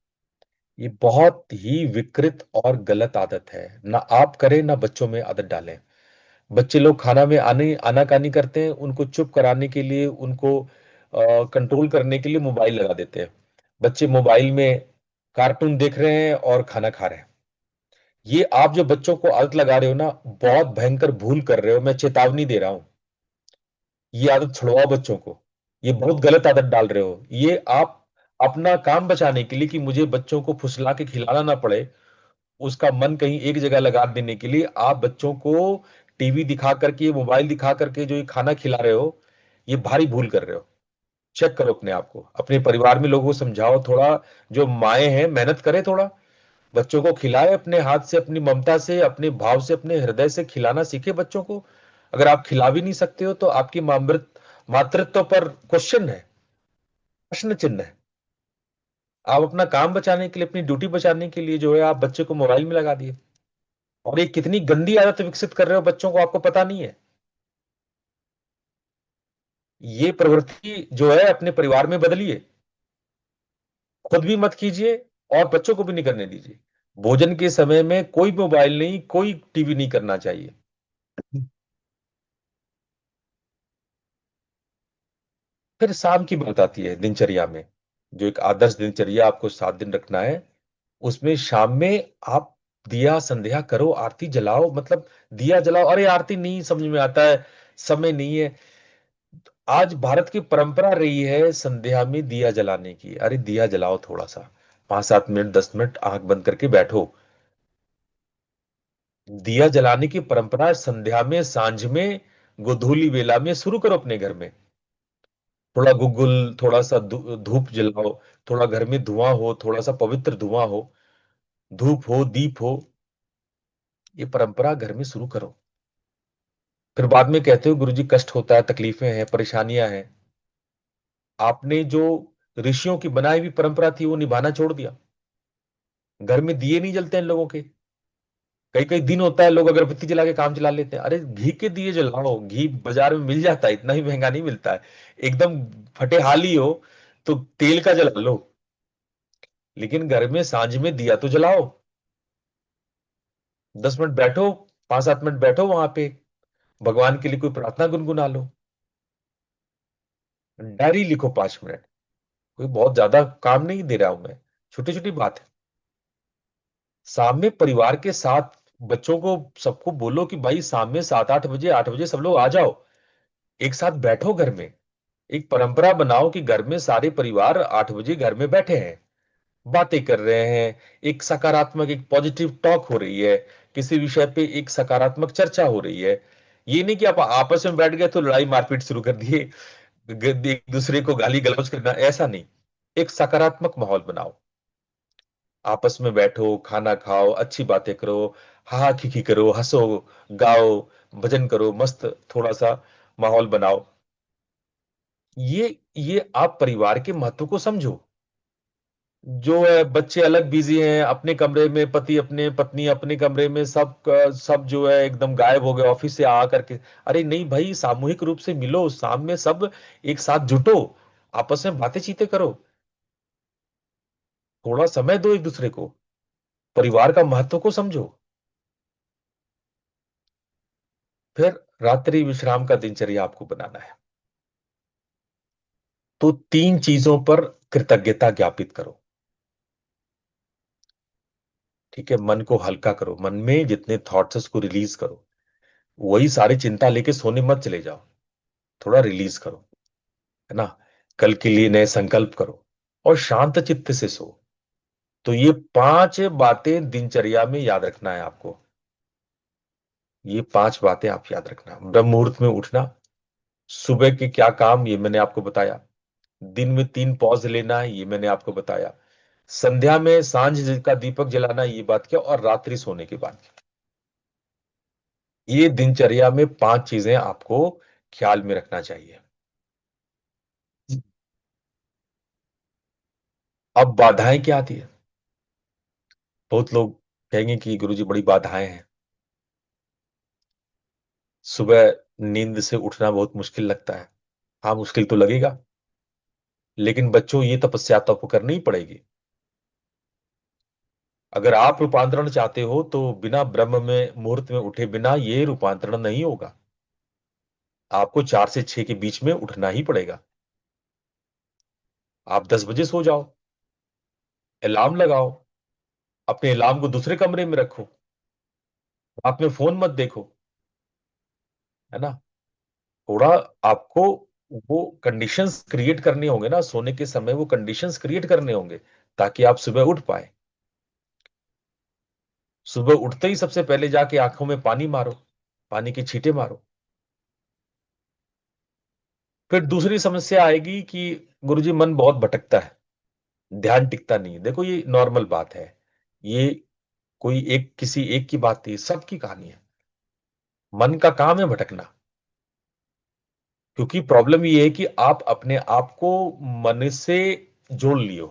S1: ये बहुत ही विकृत और गलत आदत है। ना आप करें ना बच्चों में आदत डालें। बच्चे लोग खाना में आने आनाकानी करते हैं, उनको चुप कराने के लिए, उनको कंट्रोल करने के लिए मोबाइल लगा देते हैं। बच्चे मोबाइल में कार्टून देख रहे हैं और खाना खा रहे हैं। ये आप जो बच्चों को आदत लगा रहे हो ना, बहुत भयंकर भूल कर रहे हो। मैं चेतावनी दे रहा हूं, ये आदत छुड़वाओ बच्चों को। ये बहुत गलत आदत डाल रहे हो। ये आप अपना काम बचाने के लिए, कि मुझे बच्चों को फुसला के खिलाना ना पड़े, उसका मन कहीं एक जगह लगा देने के लिए आप बच्चों को टीवी दिखा करके, मोबाइल दिखा करके जो ये खाना खिला रहे हो, ये भारी भूल कर रहे हो। चेक करो अपने आप को, अपने परिवार में लोगों को समझाओ थोड़ा। जो माएं हैं, मेहनत करें थोड़ा, बच्चों को खिलाए अपने हाथ से, अपनी ममता से, अपने भाव से, अपने हृदय से खिलाना सीखे बच्चों को। अगर आप खिला भी नहीं सकते हो तो आपकी मातृत्व पर क्वेश्चन है, प्रश्न चिन्ह है। आप अपना काम बचाने के लिए, अपनी ड्यूटी बचाने के लिए जो है, आप बच्चे को मोबाइल में लगा दिए। और ये कितनी गंदी आदत विकसित कर रहे हो बच्चों को, आपको पता नहीं है। ये प्रवृत्ति जो है अपने परिवार में बदलिए, खुद भी मत कीजिए और बच्चों को भी नहीं करने दीजिए। भोजन के समय में कोई मोबाइल नहीं, कोई टीवी नहीं करना चाहिए। फिर शाम की बात आती है दिनचर्या में। जो एक आदर्श दिनचर्या आपको 7 दिन रखना है, उसमें शाम में आप दिया संध्या करो, आरती जलाओ। मतलब दिया जलाओ। अरे आरती नहीं समझ में आता है, समय नहीं है। आज भारत की परंपरा रही है संध्या में दिया जलाने की। अरे दिया जलाओ थोड़ा सा, 5-7 मिनट, 10 मिनट आंख बंद करके बैठो। दिया जलाने की परंपरा संध्या में, सांझ में, गोधूली बेला में शुरू करो अपने घर में। थोड़ा गुग्गुल, थोड़ा सा धूप जलाओ। थोड़ा घर में धुआं हो, थोड़ा सा पवित्र धुआं हो, धूप हो, दीप हो। ये परंपरा घर में शुरू करो। फिर बाद में कहते हो गुरुजी कष्ट होता है, तकलीफें हैं, परेशानियां हैं। आपने जो ऋषियों की बनाई हुई परंपरा थी वो निभाना छोड़ दिया। घर में दिए नहीं जलते हैं लोगों के। कई कई दिन होता है, लोग अगरबत्ती जला के काम चला लेते हैं। अरे घी के दिए जलाओ। घी बाजार में मिल जाता है, इतना ही महंगा नहीं मिलता है। एकदम फटे हाल ही हो तो तेल का जला लो। लेकिन घर में सांझ में दिया तो जलाओ। 10 मिनट बैठो, 5-7 मिनट बैठो वहां पे, भगवान के लिए कोई प्रार्थना गुनगुना लो। डायरी लिखो 5 मिनट। कोई बहुत ज्यादा काम नहीं दे रहा हूं मैं, छोटी छोटी बात है। शाम में परिवार के साथ बच्चों को, सबको बोलो कि भाई शाम में 7-8 बजे, 8 बजे सब लोग आ जाओ, एक साथ बैठो घर में। एक परंपरा बनाओ कि घर में सारे परिवार 8 बजे घर में बैठे हैं, बातें कर रहे हैं। एक सकारात्मक, एक पॉजिटिव टॉक हो रही है, किसी विषय पे एक सकारात्मक चर्चा हो रही है। ये नहीं कि आप आपस में बैठ गए तो लड़ाई मारपीट शुरू कर दिए, एक दूसरे को गाली गलौज करना, ऐसा नहीं। एक सकारात्मक माहौल बनाओ। आपस में बैठो, खाना खाओ, अच्छी बातें करो, हा खिखी करो, हंसो, गाओ, भजन करो, मस्त थोड़ा सा माहौल बनाओ। ये आप परिवार के महत्व को समझो। जो है बच्चे अलग बिजी हैं अपने कमरे में, पति अपने, पत्नी अपने कमरे में, सब जो है एकदम गायब हो गए ऑफिस से आ करके। अरे नहीं भाई, सामूहिक रूप से मिलो शाम में, सब एक साथ जुटो, आपस में बातें चीतें करो, थोड़ा समय दो एक दूसरे को, परिवार का महत्व को समझो। फिर रात्रि विश्राम का दिनचर्या आपको बनाना है, तो 3 चीजों पर कृतज्ञता ज्ञापित करो। ठीक है, मन को हल्का करो, मन में जितने थॉट्स उसको रिलीज करो। वही सारी चिंता लेके सोने मत चले जाओ, थोड़ा रिलीज करो, है ना। कल के लिए नए संकल्प करो और शांत चित्त से सो। तो ये 5 बातें दिनचर्या में याद रखना है आपको। ये 5 बातें आप याद रखना। ब्रह्म मुहूर्त में उठना, सुबह के क्या काम ये मैंने आपको बताया, दिन में 3 पॉज लेना है ये मैंने आपको बताया, संध्या में सांझ का दीपक जलाना ये बात क्या, और रात्रि सोने के बाद। ये दिनचर्या में 5 चीजें आपको ख्याल में रखना चाहिए। अब बाधाएं क्या आती है। बहुत लोग कहेंगे कि गुरुजी बड़ी बाधाएं हैं। सुबह नींद से उठना बहुत मुश्किल लगता है। हाँ, मुश्किल तो लगेगा, लेकिन बच्चों ये तपस्या तो आपको करनी ही पड़ेगी। अगर आप रूपांतरण चाहते हो तो बिना ब्रह्म में मुहूर्त में उठे बिना ये रूपांतरण नहीं होगा। आपको 4 से 6 के बीच में उठना ही पड़ेगा। आप 10 बजे सो जाओ, अलार्म लगाओ, अपने अलार्म को दूसरे कमरे में रखो, आप में फोन मत देखो, है ना। थोड़ा आपको वो कंडीशंस क्रिएट करने होंगे ना, सोने के समय वो कंडीशंस क्रिएट करने होंगे ताकि आप सुबह उठ पाए। सुबह उठते ही सबसे पहले जाके आंखों में पानी मारो, पानी के छींटे मारो। फिर दूसरी समस्या आएगी कि गुरुजी मन बहुत भटकता है, ध्यान टिकता नहीं है। देखो ये नॉर्मल बात है, ये कोई एक किसी एक की बात नहीं, सबकी कहानी है। मन का काम है भटकना। क्योंकि प्रॉब्लम ये है कि आप अपने आप को मन से जोड़ लियो,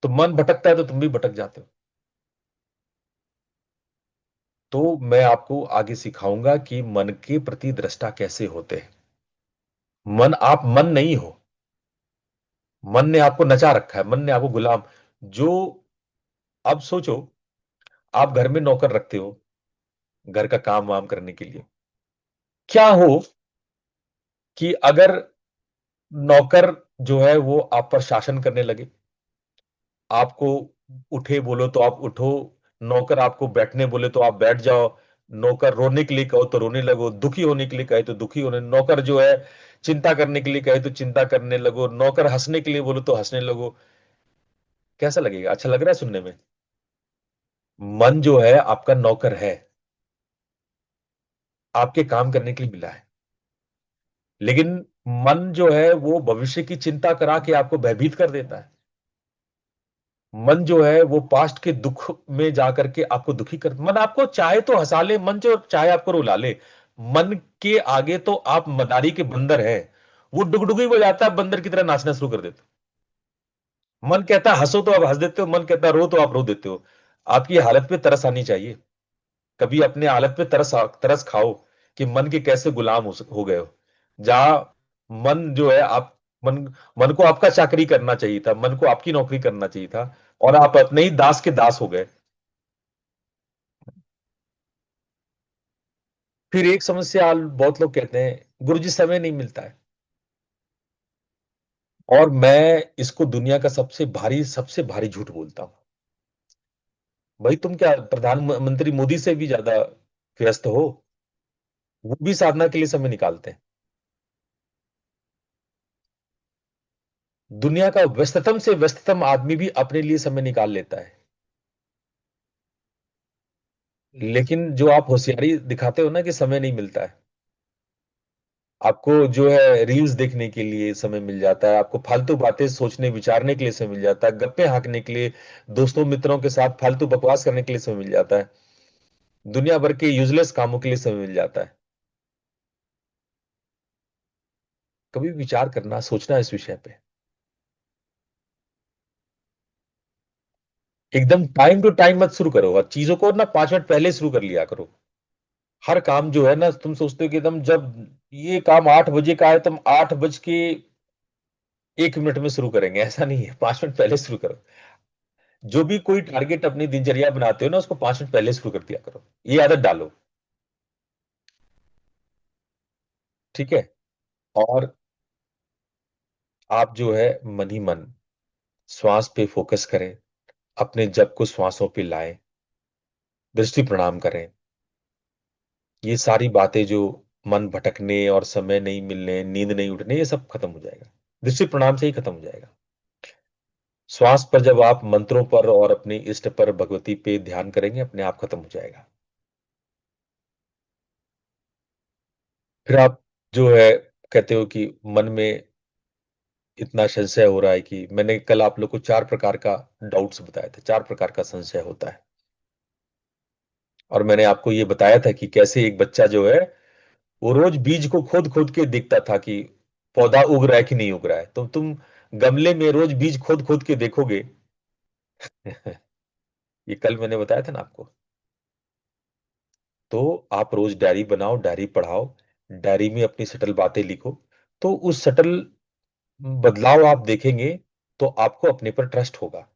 S1: तो मन भटकता है तो तुम भी भटक जाते हो। तो मैं आपको आगे सिखाऊंगा कि मन के प्रति दृष्टा कैसे होते हैं। मन, आप मन नहीं हो। मन ने आपको नचा रखा है, मन ने आपको गुलाम। जो, अब सोचो, आप घर में नौकर रखते हो घर का काम वाम करने के लिए। क्या हो कि अगर नौकर जो है वो आप पर शासन करने लगे, आपको उठे बोलो तो आप उठो, नौकर आपको बैठने बोले तो आप बैठ जाओ, नौकर रोने के लिए कहो तो रोने लगो, दुखी होने के लिए कहे तो दुखी होने, नौकर जो है चिंता करने के लिए कहे तो चिंता करने लगो, नौकर हंसने के लिए बोलो तो हंसने लगो। कैसा लगेगा? अच्छा लग रहा है सुनने में? मन जो है आपका नौकर है, आपके काम करने के लिए मिला है। लेकिन मन जो है वो भविष्य की चिंता करा के आपको भयभीत कर देता है। मन जो है वो पास्ट के दुख में जाकर के आपको दुखी कर, मन आपको चाहे तो हंसा ले, मन जो चाहे आपको रुला ले। मन के आगे तो आप मदारी के बंदर हैं। वो डुगडुगी बजाता है, बंदर की तरह नाचना शुरू कर देते हो। मन कहता है हंसो तो आप हंस देते हो, मन कहता है रो तो आप रो देते हो। आपकी हालत पे तरस आनी चाहिए। कभी अपने हालत पे तरस खाओ कि मन के कैसे गुलाम हो गए हो। जहां मन जो है आप, मन मन को आपका चाकरी करना चाहिए था, मन को आपकी नौकरी करना चाहिए था, और आप अपने ही दास के दास हो गए। फिर एक समस्या बहुत लोग कहते हैं गुरुजी समय नहीं मिलता है। और मैं इसको दुनिया का सबसे भारी झूठ बोलता हूं। भाई तुम क्या प्रधानमंत्री मोदी से भी ज्यादा व्यस्त हो? वो भी साधना के लिए समय निकालते हैं। दुनिया का व्यस्ततम से व्यस्ततम आदमी भी अपने लिए समय निकाल लेता है। लेकिन जो आप होशियारी दिखाते हो ना कि समय नहीं मिलता है, आपको जो है रील्स देखने के लिए समय मिल जाता है, आपको फालतू बातें सोचने विचारने के लिए समय मिल जाता है, गप्पे हाँकने के लिए, दोस्तों मित्रों के साथ फालतू बकवास करने के लिए समय मिल जाता है, दुनिया भर के यूजलेस कामों के लिए समय मिल जाता है। कभी विचार करना, सोचना इस विषय पे। एकदम टाइम टू टाइम मत शुरू करो, और चीजों को ना 5 मिनट पहले शुरू कर लिया करो। हर काम जो है ना, तुम सोचते हो कि एकदम जब ये काम 8 बजे का है, तुम 8 बज के 1 मिनट में शुरू करेंगे, ऐसा नहीं है। 5 मिनट पहले शुरू करो। जो भी कोई टारगेट अपनी दिनचर्या बनाते हो ना, उसको 5 मिनट पहले शुरू कर दिया करो, ये आदत डालो। ठीक है। और आप जो है मन ही मन श्वास पे फोकस करें, अपने जप को श्वासों पे लाएं, दृष्टि प्रणाम करें। ये सारी बातें जो मन भटकने और समय नहीं मिलने, नींद नहीं उठने, ये सब खत्म हो जाएगा। दृष्टि प्रणाम से ही खत्म हो जाएगा। श्वास पर जब आप मंत्रों पर और अपने इष्ट पर, भगवती पे ध्यान करेंगे, अपने आप खत्म हो जाएगा। फिर आप जो है कहते हो कि मन में इतना संशय हो रहा है, कि मैंने कल आप लोग को 4 प्रकार का डाउट्स बताया था, 4 प्रकार का संशय होता है। और मैंने आपको ये बताया था कि कैसे एक बच्चा जो है वो रोज बीज को खोद खोद के देखता था कि पौधा उग रहा है कि नहीं उग रहा है। तो तुम गमले में रोज बीज खोद खोद के देखोगे। ये कल मैंने बताया था ना आपको। तो आप रोज डायरी बनाओ, डायरी पढ़ाओ, डायरी में अपनी सटल बातें लिखो। तो उस सटल बदलाव आप देखेंगे, तो आपको अपने पर ट्रस्ट होगा,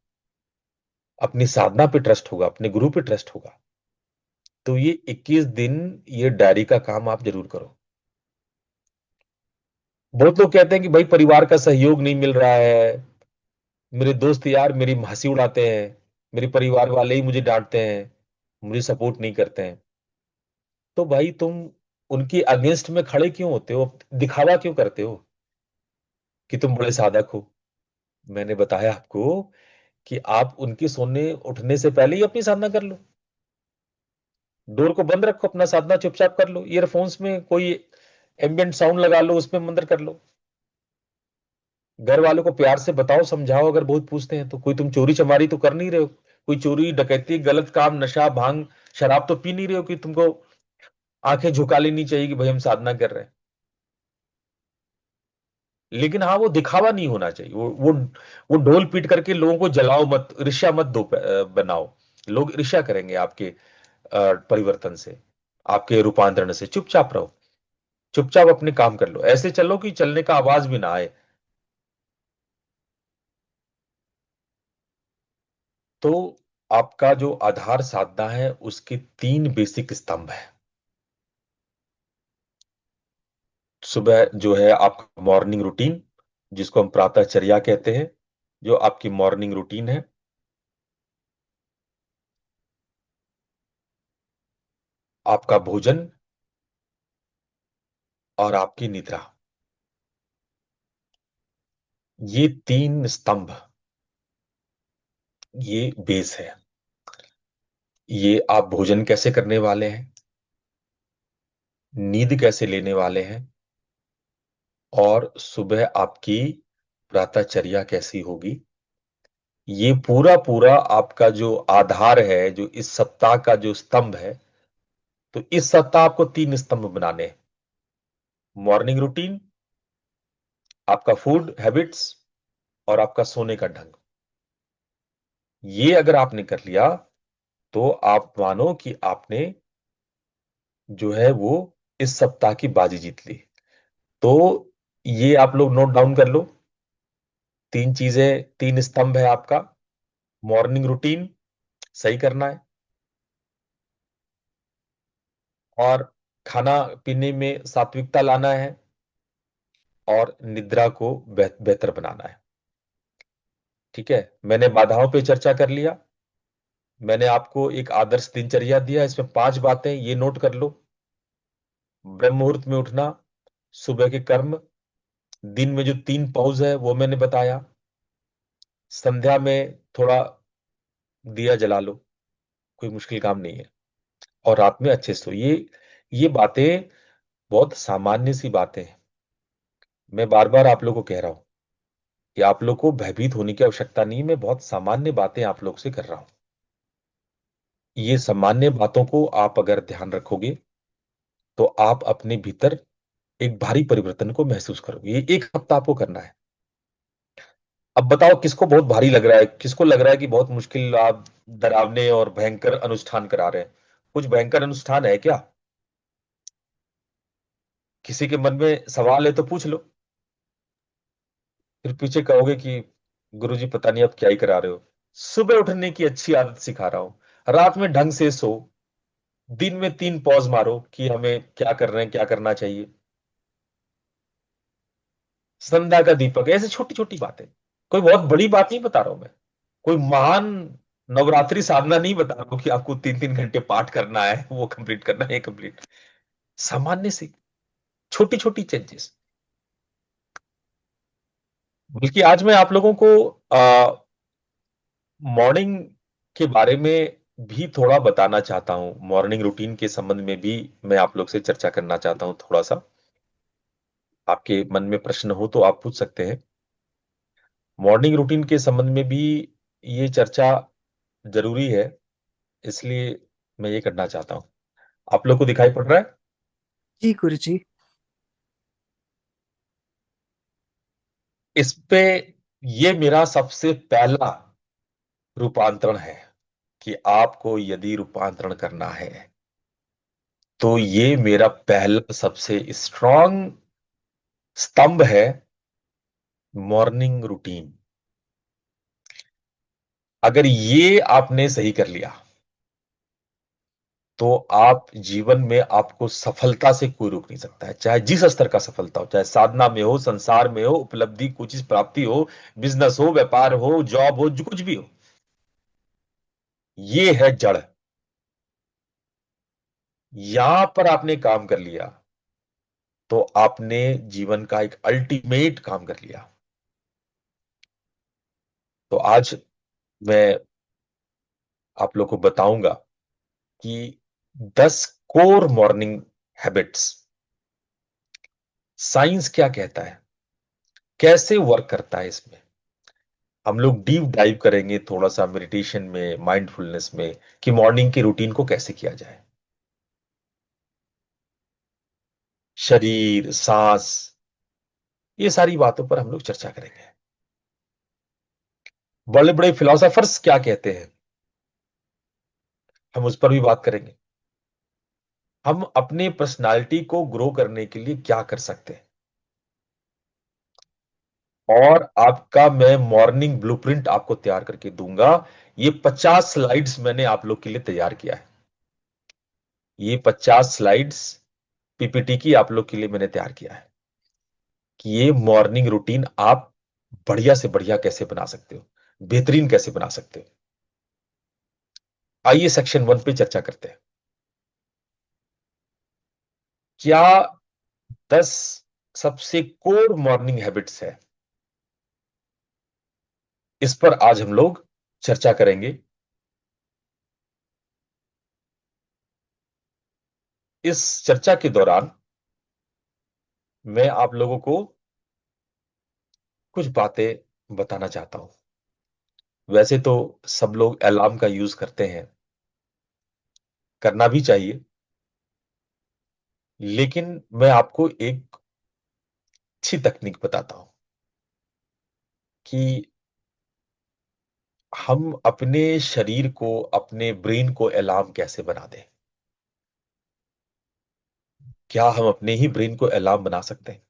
S1: अपनी साधना पे ट्रस्ट होगा, अपने गुरु पे ट्रस्ट होगा। तो ये 21 दिन ये डायरी का काम आप जरूर करो। बहुत लोग कहते हैं कि भाई परिवार का सहयोग नहीं मिल रहा है, मेरे दोस्त यार मेरी हंसी उड़ाते हैं, मेरे परिवार वाले ही मुझे डांटते हैं, मुझे सपोर्ट नहीं करते हैं। तो भाई तुम उनके अगेंस्ट में खड़े क्यों होते हो, दिखावा क्यों करते हो कि तुम बड़े साधक हो? मैंने बताया आपको कि आप उनकी सोने उठने से पहले ही अपनी साधना कर लो। डोर को बंद रखो, अपना साधना चुपचाप कर लो, ईयरफोन्स में कोई एम्बियंट साउंड लगा लो, उसमें मंत्र कर लो। घर वालों को प्यार से बताओ, समझाओ। अगर बहुत पूछते हैं तो कोई तुम चोरी चमारी तो कर नहीं रहे हो, कोई चोरी डकैती गलत काम नशा भांग शराब तो पी नहीं रहे हो कि तुमको आंखें झुका लेनी चाहिए कि भाई हम साधना कर रहे हैं। लेकिन हाँ, वो दिखावा नहीं होना चाहिए। वो ढोल पीट करके लोगों को जलाओ मत, ईर्ष्या मत बनाओ। लोग ईर्ष्या करेंगे आपके परिवर्तन से, आपके रूपांतरण से। चुपचाप रहो, चुपचाप अपने काम कर लो, ऐसे चलो कि चलने का आवाज भी ना आए। तो आपका जो आधार साधना है उसके 3 बेसिक स्तंभ है। सुबह जो है आपका मॉर्निंग रूटीन, जिसको हम प्रातःचर्या कहते हैं, जो आपकी मॉर्निंग रूटीन है। आपका भोजन और आपकी निद्रा, ये 3 स्तंभ, ये बेस है। ये आप भोजन कैसे करने वाले हैं, नींद कैसे लेने वाले हैं, और सुबह आपकी प्रातःचर्या कैसी होगी, ये पूरा पूरा आपका जो आधार है, जो इस सप्ताह का जो स्तंभ है। तो इस सप्ताह आपको 3 स्तंभ बनाने हैं। मॉर्निंग रूटीन, आपका फूड हैबिट्स, और आपका सोने का ढंग। ये अगर आपने कर लिया तो आप मानो कि आपने जो है वो इस सप्ताह की बाजी जीत ली। तो ये आप लोग नोट डाउन कर लो। 3 चीजें, 3 स्तंभ है आपका। मॉर्निंग रूटीन सही करना है, और खाना पीने में सात्विकता लाना है, और निद्रा को बेहतर बनाना है। ठीक है, मैंने बाधाओं पे चर्चा कर लिया। मैंने आपको एक आदर्श दिनचर्या दिया, इसमें 5 बातें ये नोट कर लो। ब्रह्म मुहूर्त में उठना, सुबह के कर्म, दिन में जो 3 पॉज है वो मैंने बताया, संध्या में थोड़ा दिया जला लो, कोई मुश्किल काम नहीं है, और रात में अच्छे सो। ये बातें बहुत सामान्य सी बातें हैं। मैं बार बार आप लोगों को कह रहा हूं कि आप लोग को भयभीत होने की आवश्यकता नहीं, मैं बहुत सामान्य बातें आप लोग से कर रहा हूं। ये सामान्य बातों को आप अगर ध्यान रखोगे तो आप अपने भीतर एक भारी परिवर्तन को महसूस करोगे। ये 1 हफ्ता आपको करना है। अब बताओ किसको बहुत भारी लग रहा है, किसको लग रहा है कि बहुत मुश्किल, आप डरावने और भयंकर अनुष्ठान करा रहे हैं? कुछ भयंकर अनुष्ठान है क्या? किसी के मन में सवाल है तो पूछ लो, फिर पीछे कहोगे कि गुरुजी पता नहीं अब क्या ही करा रहे हो। सुबह उठने की अच्छी आदत सिखा रहा हूं, रात में ढंग से सो, दिन में 3 पॉज मारो कि हमें क्या कर रहे हैं, क्या करना चाहिए, संध्या का दीपक, ऐसे छोटी छोटी बातें। कोई बहुत बड़ी बात नहीं बता रहा हूं मैं, कोई महान नवरात्रि साधना नहीं बता रहा हूं कि आपको 3 3 घंटे पाठ करना है, वो कंप्लीट करना है कंप्लीट। सामान्य सी छोटी छोटी चेंजेस। बल्कि आज मैं आप लोगों को मॉर्निंग के बारे में भी थोड़ा बताना चाहता हूं, मॉर्निंग रूटीन के संबंध में भी मैं आप लोग से चर्चा करना चाहता हूं थोड़ा सा। आपके मन में प्रश्न हो तो आप पूछ सकते हैं। मॉर्निंग रूटीन के संबंध में भी ये चर्चा जरूरी है, इसलिए मैं ये करना चाहता हूं। आप लोग को दिखाई पड़ रहा है?
S2: जी गुरुजी।
S1: इस पे ये मेरा सबसे पहला रूपांतरण है कि आपको यदि रूपांतरण करना है तो ये मेरा पहला सबसे स्ट्रांग स्तंभ है, मॉर्निंग रूटीन। अगर ये आपने सही कर लिया तो आप जीवन में, आपको सफलता से कोई रोक नहीं सकता है, चाहे जिस स्तर का सफलता हो, चाहे साधना में हो, संसार में हो, उपलब्धि, कोई चीज प्राप्ति हो, बिजनेस हो, व्यापार हो, जॉब हो, जो कुछ भी हो। ये है जड़। यहां पर आपने काम कर लिया तो आपने जीवन का एक अल्टीमेट काम कर लिया। तो आज मैं आप लोग को बताऊंगा कि 10 कोर मॉर्निंग हैबिट्स, साइंस क्या कहता है, कैसे वर्क करता है। इसमें हम लोग डीप डाइव करेंगे थोड़ा सा मेडिटेशन में, माइंडफुलनेस में, कि मॉर्निंग की रूटीन को कैसे किया जाए। शरीर, सांस, ये सारी बातों पर हम लोग चर्चा करेंगे। बड़े बड़े फिलोसोफर्स क्या कहते हैं, हम उस पर भी बात करेंगे। हम अपने पर्सनालिटी को ग्रो करने के लिए क्या कर सकते हैं, और आपका मैं मॉर्निंग ब्लूप्रिंट आपको तैयार करके दूंगा। ये 50 स्लाइड्स मैंने आप लोग के लिए तैयार किया है। ये 50 स्लाइड्स पीपीटी की आप लोग के लिए मैंने तैयार किया है कि ये मॉर्निंग रूटीन आप बढ़िया से बढ़िया कैसे बना सकते हो, बेहतरीन कैसे बना सकते हो। आइए सेक्शन 1 पे चर्चा करते हैं। क्या 10 सबसे कोर मॉर्निंग हैबिट्स है, इस पर आज हम लोग चर्चा करेंगे। इस चर्चा के दौरान मैं आप लोगों को कुछ बातें बताना चाहता हूं। वैसे तो सब लोग अलार्म का यूज करते हैं, करना भी चाहिए, लेकिन मैं आपको एक अच्छी तकनीक बताता हूं कि हम अपने शरीर को, अपने ब्रेन को अलार्म कैसे बना दें। क्या हम अपने ही ब्रेन को अलार्म बना सकते हैं?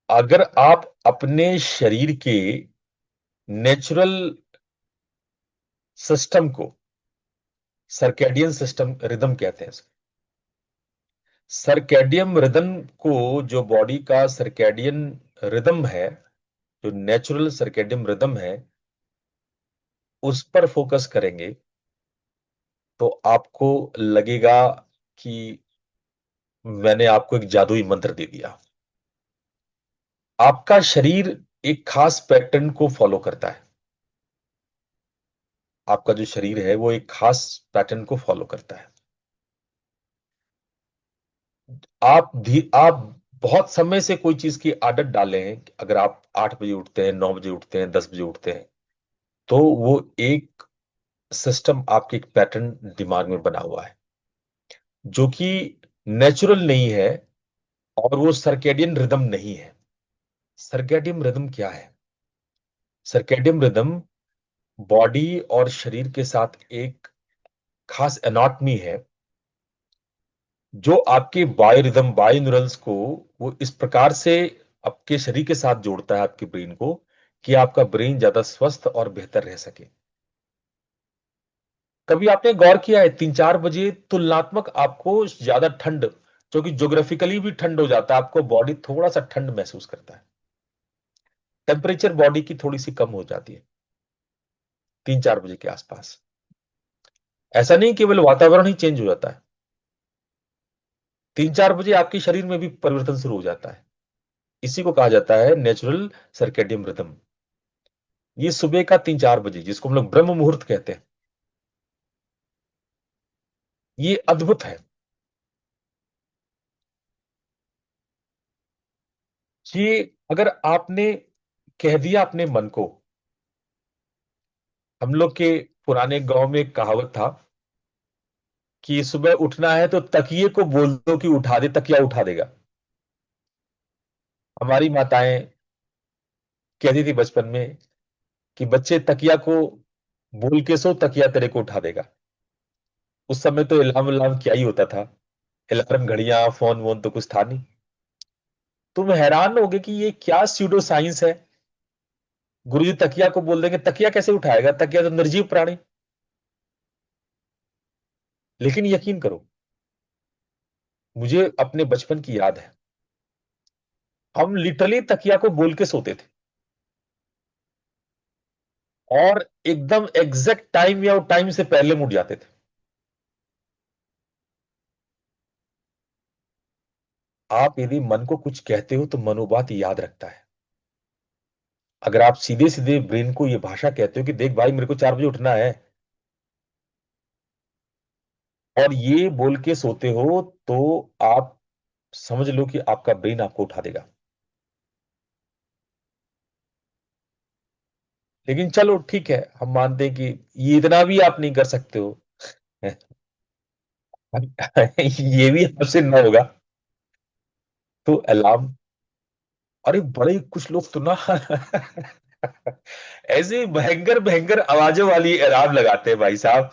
S1: अगर आप अपने शरीर के नेचुरल सिस्टम को, सर्कैडियन सिस्टम रिदम कहते हैं, सर्कैडियम रिदम को, जो बॉडी का सर्कैडियन रिदम है, जो नेचुरल सर्कैडियम रिदम है, उस पर फोकस करेंगे तो आपको लगेगा कि मैंने आपको एक जादुई मंत्र दे दिया। आपका शरीर एक खास पैटर्न को फॉलो करता है। आपका जो शरीर है वो एक खास पैटर्न को फॉलो करता है। आप बहुत समय से कोई चीज की आदत डाले हैं। अगर आप 8 बजे उठते हैं, 9 बजे उठते हैं, 10 बजे उठते हैं, तो वो एक सिस्टम, आपके एक पैटर्न दिमाग में बना हुआ है जो कि नेचुरल नहीं है, और वो सर्केडियन रिदम नहीं है। सर्केडियन रिदम क्या है? सर्केडियन रिदम बॉडी और शरीर के साथ एक खास एनाटॉमी है, जो आपके बायो रिदम, बायो न्यूरल्स को वो इस प्रकार से आपके शरीर के साथ जोड़ता है, आपके ब्रेन को, कि आपका ब्रेन ज्यादा स्वस्थ और बेहतर रह सके। कभी आपने गौर किया है 3-4 बजे तुलनात्मक आपको ज्यादा ठंड, क्योंकि ज्योग्राफिकली भी ठंड हो जाता है, आपको बॉडी थोड़ा सा ठंड महसूस करता है, टेम्परेचर बॉडी की थोड़ी सी कम हो जाती है 3-4 बजे के आसपास। ऐसा नहीं केवल वातावरण ही चेंज हो जाता है, 3-4 बजे आपके शरीर में भी परिवर्तन शुरू हो जाता है। इसी को कहा जाता है नेचुरल सर्केडियम रिदम। ये सुबह का 3-4 बजे, जिसको हम लोग ब्रह्म मुहूर्त कहते हैं, ये अद्भुत है कि अगर आपने कह दिया अपने मन को, हम लोग के पुराने गांव में एक कहावत था कि सुबह उठना है तो तकिए को बोल दो कि उठा दे, तकिया उठा देगा। हमारी माताएं कहती थी बचपन में कि बच्चे तकिया को बोल के सो, तकिया तेरे को उठा देगा। उस समय तो अलार्म अलार्म क्या ही होता था। अलार्म, घड़ियां, फोन वोन तो कुछ था नहीं। तुम हैरान होगे कि ये क्या स्यूडो साइंस है। गुरुजी तकिया को बोल देंगे, तकिया कैसे उठाएगा, तकिया तो निर्जीव प्राणी। लेकिन यकीन करो, मुझे अपने बचपन की याद है, हम लिटरली तकिया को बोल के सोते थे, और एकदम एग्जैक्ट टाइम या टाइम से पहले उठ जाते थे। आप यदि मन को कुछ कहते हो तो मन वो बात याद रखता है। अगर आप सीधे सीधे ब्रेन को ये भाषा कहते हो कि देख भाई, मेरे को 4 बजे उठना है, और ये बोल के सोते हो, तो आप समझ लो कि आपका ब्रेन आपको उठा देगा। लेकिन चलो ठीक है, हम मानते हैं कि ये इतना भी आप नहीं कर सकते हो। ये भी आपसे ना होगा। तो अलार्म, अरे बड़े कुछ लोग तो ना ऐसी भयंकर भयंकर आवाजों वाली अलार्म लगाते हैं भाई साहब।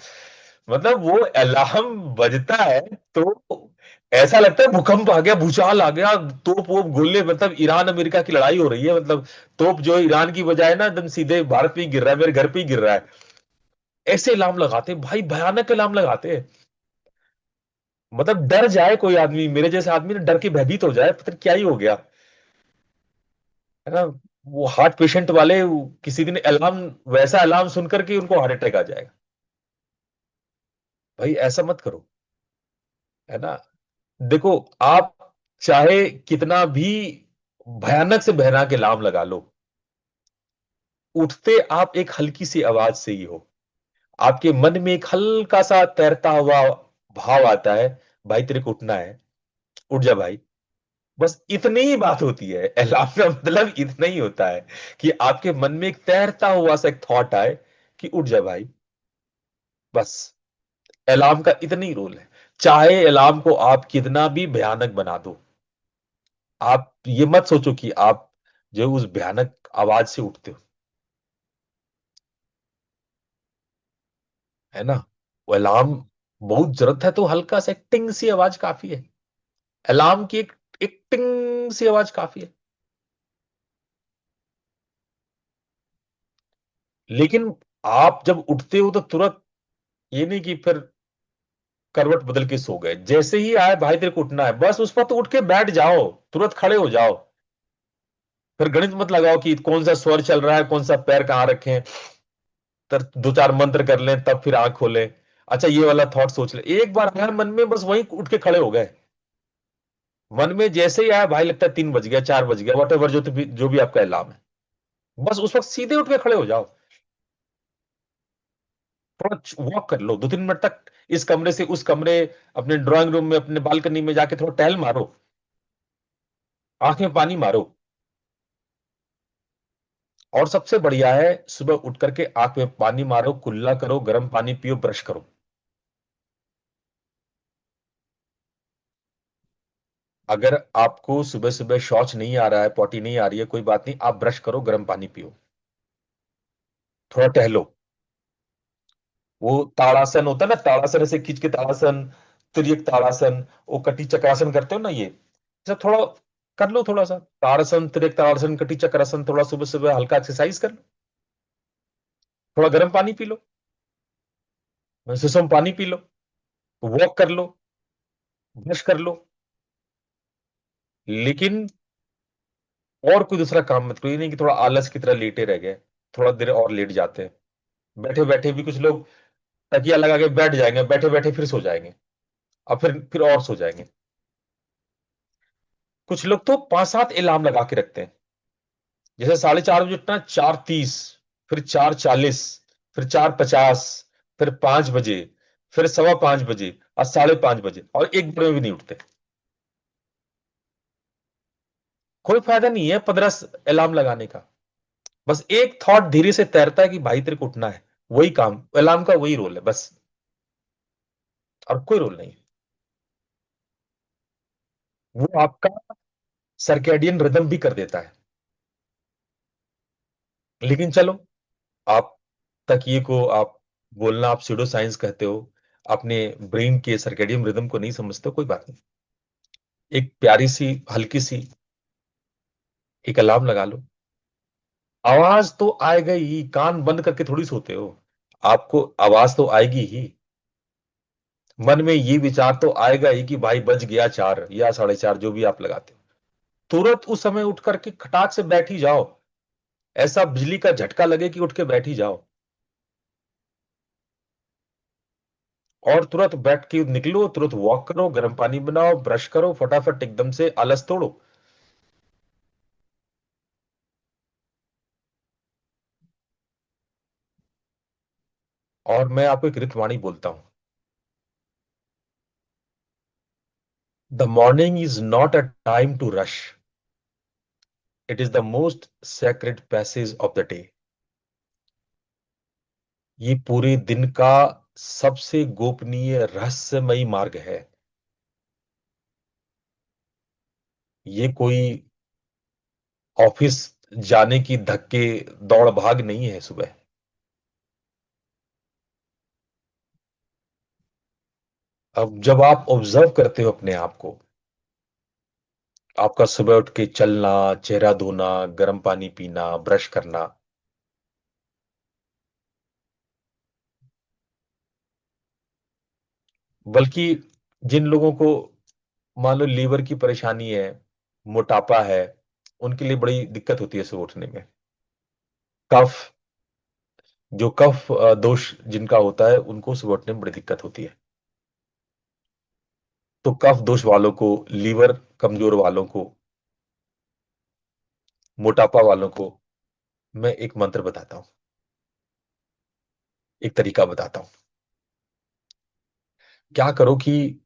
S1: मतलब वो अलार्म बजता है तो ऐसा लगता है भूकंप आ गया, भूचाल आ गया, तोप वोप गोले, मतलब ईरान अमेरिका की लड़ाई हो रही है। मतलब तोप जो है ईरान की बजाय ना एकदम सीधे भारत पे ही गिर रहा है, मेरे घर पे ही गिर रहा है। ऐसे अलार्म लगाते हैं भाई, भयानक अलार्म लगाते हैं। मतलब डर जाए कोई आदमी, मेरे जैसे आदमी ना डर के भयभीत हो जाए, पता नहीं क्या ही हो गया है ना। वो हार्ट पेशेंट वाले, किसी दिन अलार्म, वैसा अलार्म सुनकर के उनको हार्ट अटैक आ जाएगा। भाई ऐसा मत करो, है ना। देखो, आप चाहे कितना भी भयानक से भयानक अलार्म लगा लो, उठते आप एक हल्की सी आवाज से ही हो। आपके मन में एक हल्का सा तैरता हुआ भाव आता है, भाई तेरे को उठना है, उठ जा भाई। बस इतनी ही बात होती है। अलार्म का मतलब इतना ही होता है कि आपके मन में एक तैरता हुआ सा एक थॉट आए कि उठ जा भाई। बस अलार्म का इतना ही रोल है। चाहे अलार्म को आप कितना भी भयानक बना दो, आप ये मत सोचो कि आप जो उस भयानक आवाज से उठते हो, है ना। वो अलार्म बहुत जरूरत है तो हल्का सा एक टिंग सी आवाज काफी है। अलार्म की एक टिंग सी आवाज काफी है। लेकिन आप जब उठते हो तो तुरंत ये नहीं कि फिर करवट बदल के सो गए, जैसे ही आए भाई तेरे को उठना है, बस उस पर तो उठ के बैठ जाओ, तुरंत खड़े हो जाओ। फिर गणित मत लगाओ कि कौन सा स्वर चल रहा है, कौन सा पैर कहाँ रखें। तर दो चार मंत्र कर लें, तब फिर आंख खोलें। अच्छा, ये वाला थॉट सोच ले, एक बार आया मन में, बस वहीं उठ के खड़े हो गए। मन में जैसे ही आया भाई, लगता है 3 बज गया, 4 बज गया, वट एवर जो भी आपका अलार्म है, बस उस वक्त सीधे उठ के खड़े हो जाओ। थोड़ा वॉक कर लो 2-3 मिनट तक, इस कमरे से उस कमरे, अपने ड्राइंग रूम में, अपने बालकनी में जाके थोड़ा टहल मारो, आंख में पानी मारो। और सबसे बढ़िया है, सुबह उठ करके आंख में पानी मारो, कुल्ला करो, गर्म पानी पियो, ब्रश करो। अगर आपको सुबह सुबह शौच नहीं आ रहा है, पॉटी नहीं आ रही है, कोई बात नहीं, आप ब्रश करो, गर्म पानी पियो, थोड़ा टहलो। वो ताड़ासन होता है ना, ताड़ासन से खींच के ताड़ासन, तिर्यक ताड़ासन, वो कटी चक्रासन करते हो ना, ये सब थोड़ा कर लो। थोड़ा सा ताड़ासन, तिर्यक ताड़ासन, कटी चक्रासन, थोड़ा सुबह सुबह हल्का एक्सरसाइज कर लो। थोड़ा गर्म पानी पी लो, सुसम पानी पी लो, वॉक कर लो, ब्रश कर लो। लेकिन और कोई दूसरा काम मत करो। ये नहीं कि थोड़ा आलस की तरह लेटे रह गए, थोड़ा देर और लेट जाते हैं। बैठे बैठे भी कुछ लोग तकिया लगा के बैठ जाएंगे, बैठे बैठे फिर सो जाएंगे, और फिर और सो जाएंगे। कुछ लोग तो 5-7 अलार्म लगा के रखते हैं। जैसे 4:30 बजे उठना, 4:30, फिर 4:40, फिर 4:50, फिर 5 बजे, फिर 5:15 बजे, और 5:30 बजे, और 1 बजे भी नहीं उठते। कोई फायदा नहीं है 15 अलार्म लगाने का। बस एक थॉट धीरे से तैरता है कि भाई तेरे को उठना है, वही काम अलार्म का, वही रोल है बस, और कोई रोल नहीं। वो आपका सर्कैडियन रिदम भी कर देता है। लेकिन चलो, आप तकिए को आप बोलना आप स्यूडो साइंस कहते हो, अपने ब्रेन के सर्केडियन रिदम को नहीं समझते हो, कोई बात नहीं। एक प्यारी सी हल्की सी एक अलार्म लगा लो। आवाज तो आएगा ही, कान बंद करके थोड़ी सोते हो। आपको आवाज तो आएगी ही। मन में ये विचार तो आएगा ही कि भाई बज गया 4 या 4:30, जो भी आप लगाते हो। तुरंत उस समय उठ करके खटाक से बैठ ही जाओ। ऐसा बिजली का झटका लगे कि उठ के बैठ ही जाओ, और तुरंत बैठ के निकलो, तुरंत वॉक करो, गर्म पानी बनाओ, ब्रश करो, फटाफट एकदम से आलस तोड़ो। और मैं आपको एक ऋतुवाणी बोलता हूं। The morning is not a time to rush, it is the most sacred passage of the day. ये पूरे दिन का सबसे गोपनीय रहस्यमयी मार्ग है। ये कोई ऑफिस जाने की धक्के दौड़ भाग नहीं है सुबह। अब जब आप ऑब्जर्व करते हो अपने आप को, आपका सुबह उठ के चलना, चेहरा धोना, गर्म पानी पीना, ब्रश करना, बल्कि जिन लोगों को मान लो लीवर की परेशानी है, मोटापा है, उनके लिए बड़ी दिक्कत होती है सुबह उठने में। कफ, जो कफ दोष जिनका होता है, उनको सुबह उठने में बड़ी दिक्कत होती है। तो कफ दोष वालों को, लीवर कमजोर वालों को, मोटापा वालों को मैं एक मंत्र बताता हूं, एक तरीका बताता हूं। क्या करो कि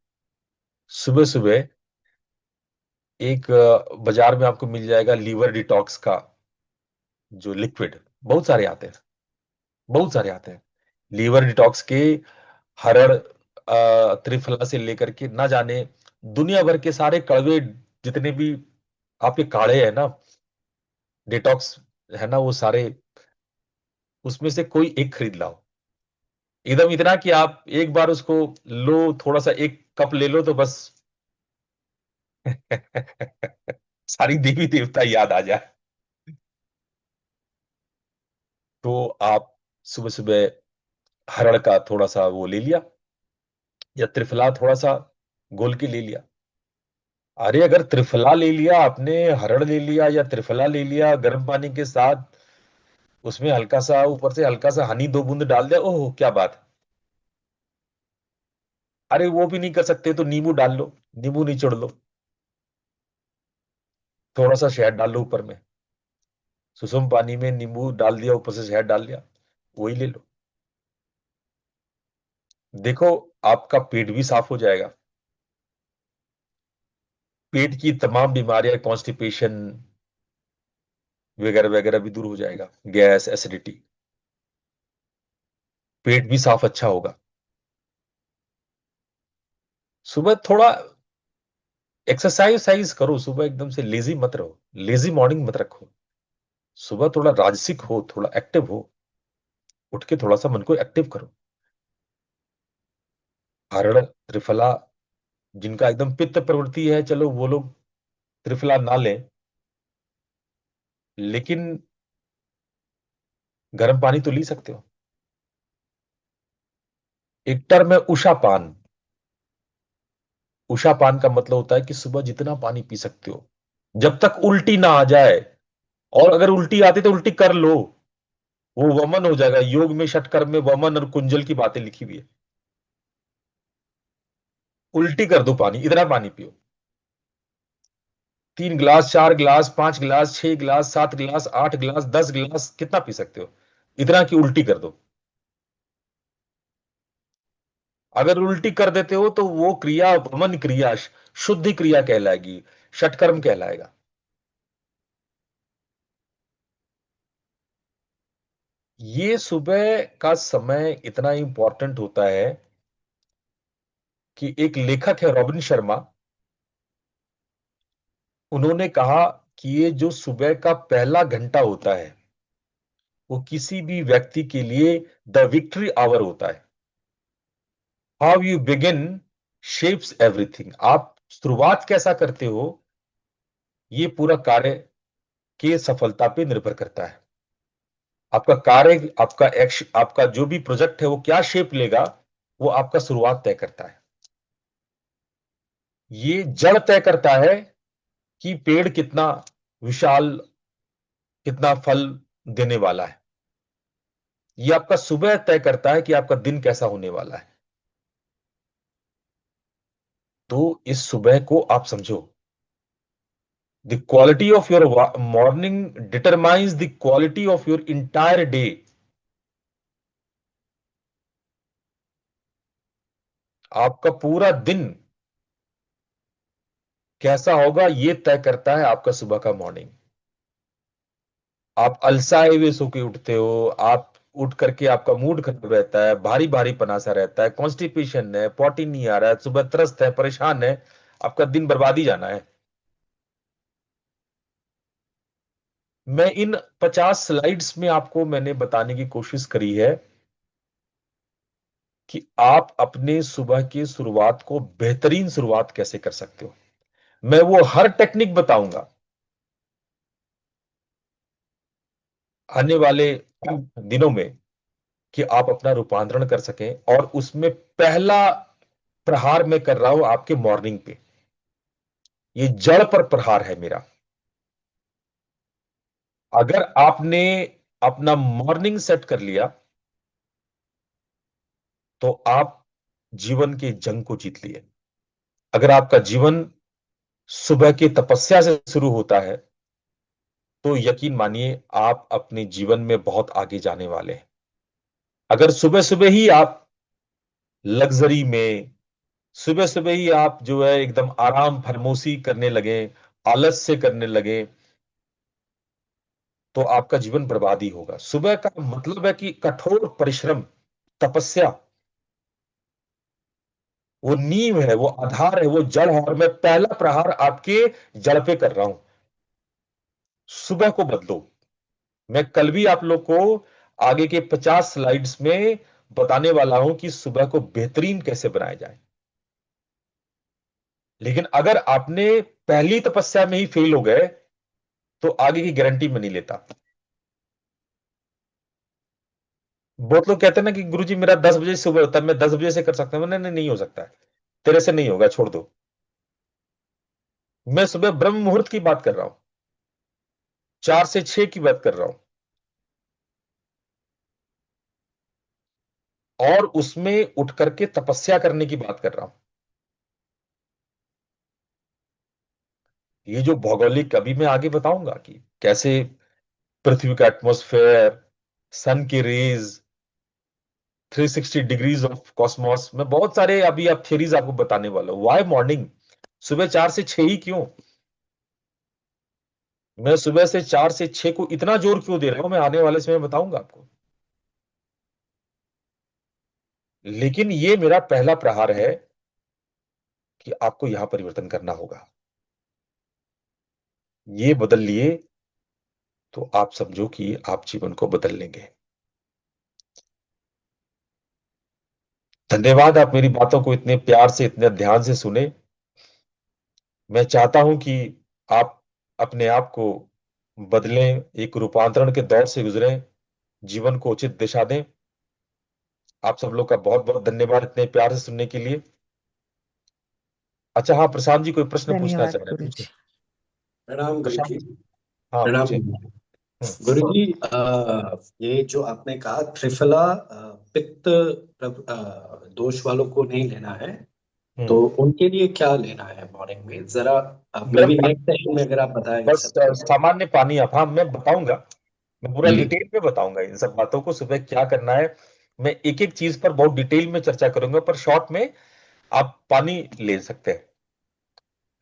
S1: सुबह सुबह एक बाजार में आपको मिल जाएगा लीवर डिटॉक्स का जो लिक्विड, बहुत सारे आते हैं, बहुत सारे आते हैं लीवर डिटॉक्स के। हरड़, त्रिफला से लेकर के ना जाने दुनिया भर के सारे कड़वे जितने भी आपके काढ़े हैं ना, डिटॉक्स है ना, वो सारे उसमें से कोई एक खरीद लाओ। एकदम इतना कि आप एक बार उसको लो, थोड़ा सा एक कप ले लो तो बस सारी देवी देवता याद आ जाए। तो आप सुबह सुबह हरड़ का थोड़ा सा वो ले लिया, या त्रिफला थोड़ा सा घोल के ले लिया। अरे अगर त्रिफला ले लिया आपने, हरड़ ले लिया या त्रिफला ले लिया गर्म पानी के साथ, उसमें हल्का सा ऊपर से हल्का सा हनी 2 बूंद डाल दिया, ओह क्या बात। अरे वो भी नहीं कर सकते तो नींबू डाल लो, नींबू निचोड़ लो, थोड़ा सा शहद डाल लो ऊपर में, सुसुम पानी में नींबू डाल दिया, ऊपर से शहद डाल दिया, वही ले लो। देखो, आपका पेट भी साफ हो जाएगा, पेट की तमाम बीमारियां, कॉन्स्टिपेशन वगैरह वगैरह भी दूर हो जाएगा, गैस, एसिडिटी, पेट भी साफ अच्छा होगा। सुबह थोड़ा एक्सरसाइज करो, सुबह एकदम से लेजी मत रहो, लेजी मॉर्निंग मत रखो। सुबह थोड़ा राजसिक हो, थोड़ा एक्टिव हो, उठ के थोड़ा सा मन को एक्टिव करो। हरड़, त्रिफला, जिनका एकदम पित्त प्रवृत्ति है, चलो वो लोग त्रिफला ना लें, लेकिन गर्म पानी तो ली सकते हो। एक टर्म है उषा पान। उषा पान का मतलब होता है कि सुबह जितना पानी पी सकते हो, जब तक उल्टी ना आ जाए, और अगर उल्टी आती तो उल्टी कर लो, वो वमन हो जाएगा। योग में षटकर्म में वमन और कुंजल की बातें लिखी हुई है। उल्टी कर दो, पानी इतना पानी पियो, 3 गिलास, 4 गिलास, 5 गिलास, 6 गिलास, 7 गिलास, 8 गिलास, 10 गिलास, कितना पी सकते हो, इतना की उल्टी कर दो। अगर उल्टी कर देते हो तो वो क्रिया वमन क्रिया, शुद्धि क्रिया कहलाएगी, षटकर्म कहलाएगा। ये सुबह का समय इतना इंपॉर्टेंट होता है कि एक लेखक है रॉबिन शर्मा, उन्होंने कहा कि ये जो सुबह का पहला घंटा होता है, वो किसी भी व्यक्ति के लिए द विक्ट्री आवर होता है। How you begin shapes everything. आप शुरुआत कैसा करते हो, ये पूरा कार्य के सफलता पे निर्भर करता है। आपका कार्य, आपका जो भी प्रोजेक्ट है वो क्या शेप लेगा, वो आपका शुरुआत तय करता है। ये जड़ तय करता है कि पेड़ कितना विशाल, कितना फल देने वाला है। ये आपका सुबह तय करता है कि आपका दिन कैसा होने वाला है। तो इस सुबह को आप समझो। The quality of your morning determines the quality of your entire day. आपका पूरा दिन कैसा होगा ये तय करता है आपका सुबह का मॉर्निंग। आप अलसाए हुए सो के उठते हो, आप उठ करके आपका मूड खराब रहता है, भारी भारी पना सा रहता है, कॉन्स्टिपेशन है, पॉटी नहीं आ रहा है, सुबह त्रस्त है, परेशान है, आपका दिन बर्बाद ही जाना है। मैं इन 50 स्लाइड्स में आपको मैंने बताने की कोशिश करी है कि आप अपने सुबह की शुरुआत को बेहतरीन शुरुआत कैसे कर सकते हो। मैं वो हर टेक्निक बताऊंगा आने वाले दिनों में कि आप अपना रूपांतरण कर सकें। और उसमें पहला प्रहार मैं कर रहा हूं आपके मॉर्निंग पे। ये जड़ पर प्रहार है मेरा। अगर आपने अपना मॉर्निंग सेट कर लिया तो आप जीवन के जंग को जीत लिए। अगर आपका जीवन सुबह की तपस्या से शुरू होता है तो यकीन मानिए आप अपने जीवन में बहुत आगे जाने वाले हैं। अगर सुबह सुबह ही आप लग्जरी में, सुबह सुबह ही आप जो है एकदम आराम फरमोशी करने लगे, आलस से करने लगे, तो आपका जीवन बर्बाद ही होगा। सुबह का मतलब है कि कठोर परिश्रम, तपस्या, वो नींव है, वो आधार है, वो जड़ है। और मैं पहला प्रहार आपके जड़ पे कर रहा हूं। सुबह को बदलो। मैं कल भी आप लोग को आगे के 50 स्लाइड्स में बताने वाला हूं कि सुबह को बेहतरीन कैसे बनाया जाए। लेकिन अगर आपने पहली तपस्या में ही फेल हो गए तो आगे की गारंटी मैं नहीं लेता। बहुत लोग कहते हैं ना कि गुरुजी मेरा 10 बजे सुबह होता है, मैं 10 बजे से कर सकता हूं। नहीं नहीं, नहीं हो सकता है, तेरे से नहीं होगा, छोड़ दो। मैं सुबह ब्रह्म मुहूर्त की बात कर रहा हूं, 4 से 6 की बात कर रहा हूं। और उसमें उठ करके तपस्या करने की बात कर रहा हूं। ये जो भौगोलिक, अभी मैं आगे बताऊंगा कि कैसे पृथ्वी का एटमॉस्फेयर, सन की रेज, 360 डिग्रीज ऑफ कॉस्मोस, मैं बहुत सारे अभी आप थियरीज आपको बताने वाला हूं। वाई मॉर्निंग, सुबह 4 से 6 ही क्यों? मैं सुबह से 4 से 6 को इतना जोर क्यों दे रहा हूं, मैं आने वाले समय में बताऊंगा आपको। लेकिन ये मेरा पहला प्रहार है कि आपको यहां परिवर्तन करना होगा। ये बदल लिए तो आप समझो कि आप जीवन को बदल लेंगे। धन्यवाद, आप मेरी बातों को इतने प्यार से, इतने ध्यान से सुने। मैं चाहता हूं कि आप अपने आप को बदलें, एक रूपांतरण के दौर से गुजरें, जीवन को उचित दिशा दें। आप सब लोग का बहुत बहुत धन्यवाद इतने प्यार से सुनने के लिए। अच्छा, हाँ प्रशांत जी कोई प्रश्न पूछना
S2: धन्यवाद
S1: चाह रहे हैं, पूछे।
S2: गुरुजी।
S3: प्रणाम गुरु
S1: प्रशांत
S3: जी।
S1: जी, हाँ
S3: प्रणाम
S1: पूछे।
S3: गुरु जी। गुरु जी, ये जो आपने कहा त्रिफला पित्त दोष वालों को नहीं लेना है, तो
S1: हम्म
S3: उनके लिए क्या लेना है मॉर्निंग में जरा? मे
S1: गर्म
S3: बी
S1: पानी,
S3: नेक्स्ट सेशन में अगर आप बताएंगे
S1: बस
S3: सबको।
S1: सामान्य पानी। आप, हाँ मैं बताऊंगा, मैं पूरा
S3: जी।
S1: डिटेल में बताऊंगा इन सब बातों को, सुबह क्या करना है। मैं एक एक चीज पर बहुत डिटेल में चर्चा करूंगा, पर शॉर्ट में आप पानी ले सकते हैं,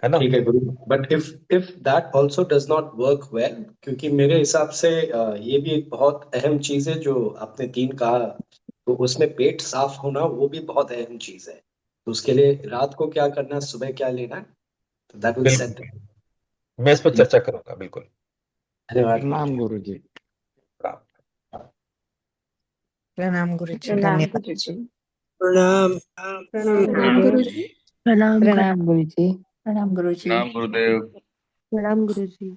S1: है ना।
S3: ठीक है गुरु, but if that also does not work well, क्योंकि मेरे हिसाब से ये भी एक बहुत अहम चीज है जो आपने तीन कहा, तो उसमें पेट साफ होना वो भी बहुत अहम चीज है। तो उसके लिए रात को क्या करना है, सुबह क्या लेना है, तो दैट विल
S1: बिल्कुल,
S3: सेट।
S1: मैं इस पर चर्चा करूंगा, बिल्कुल।
S3: धन्यवाद गुरु
S2: प्रणाम
S3: जी।
S2: गुरुजी। प्रणाम गुरुजी।
S4: प्रणाम
S2: धन्यवाद।
S4: गुरुजी।
S5: प्रणाम।
S4: प्रणाम
S6: प्रणाम
S4: गुरुदेव।
S6: गुरुजी।
S7: प्रणाम
S6: प्रणाम गुरुजी।
S7: प्रणाम गुरुजी।
S8: प्रणाम गुरुदेव।
S4: प्रणाम गुरुजी।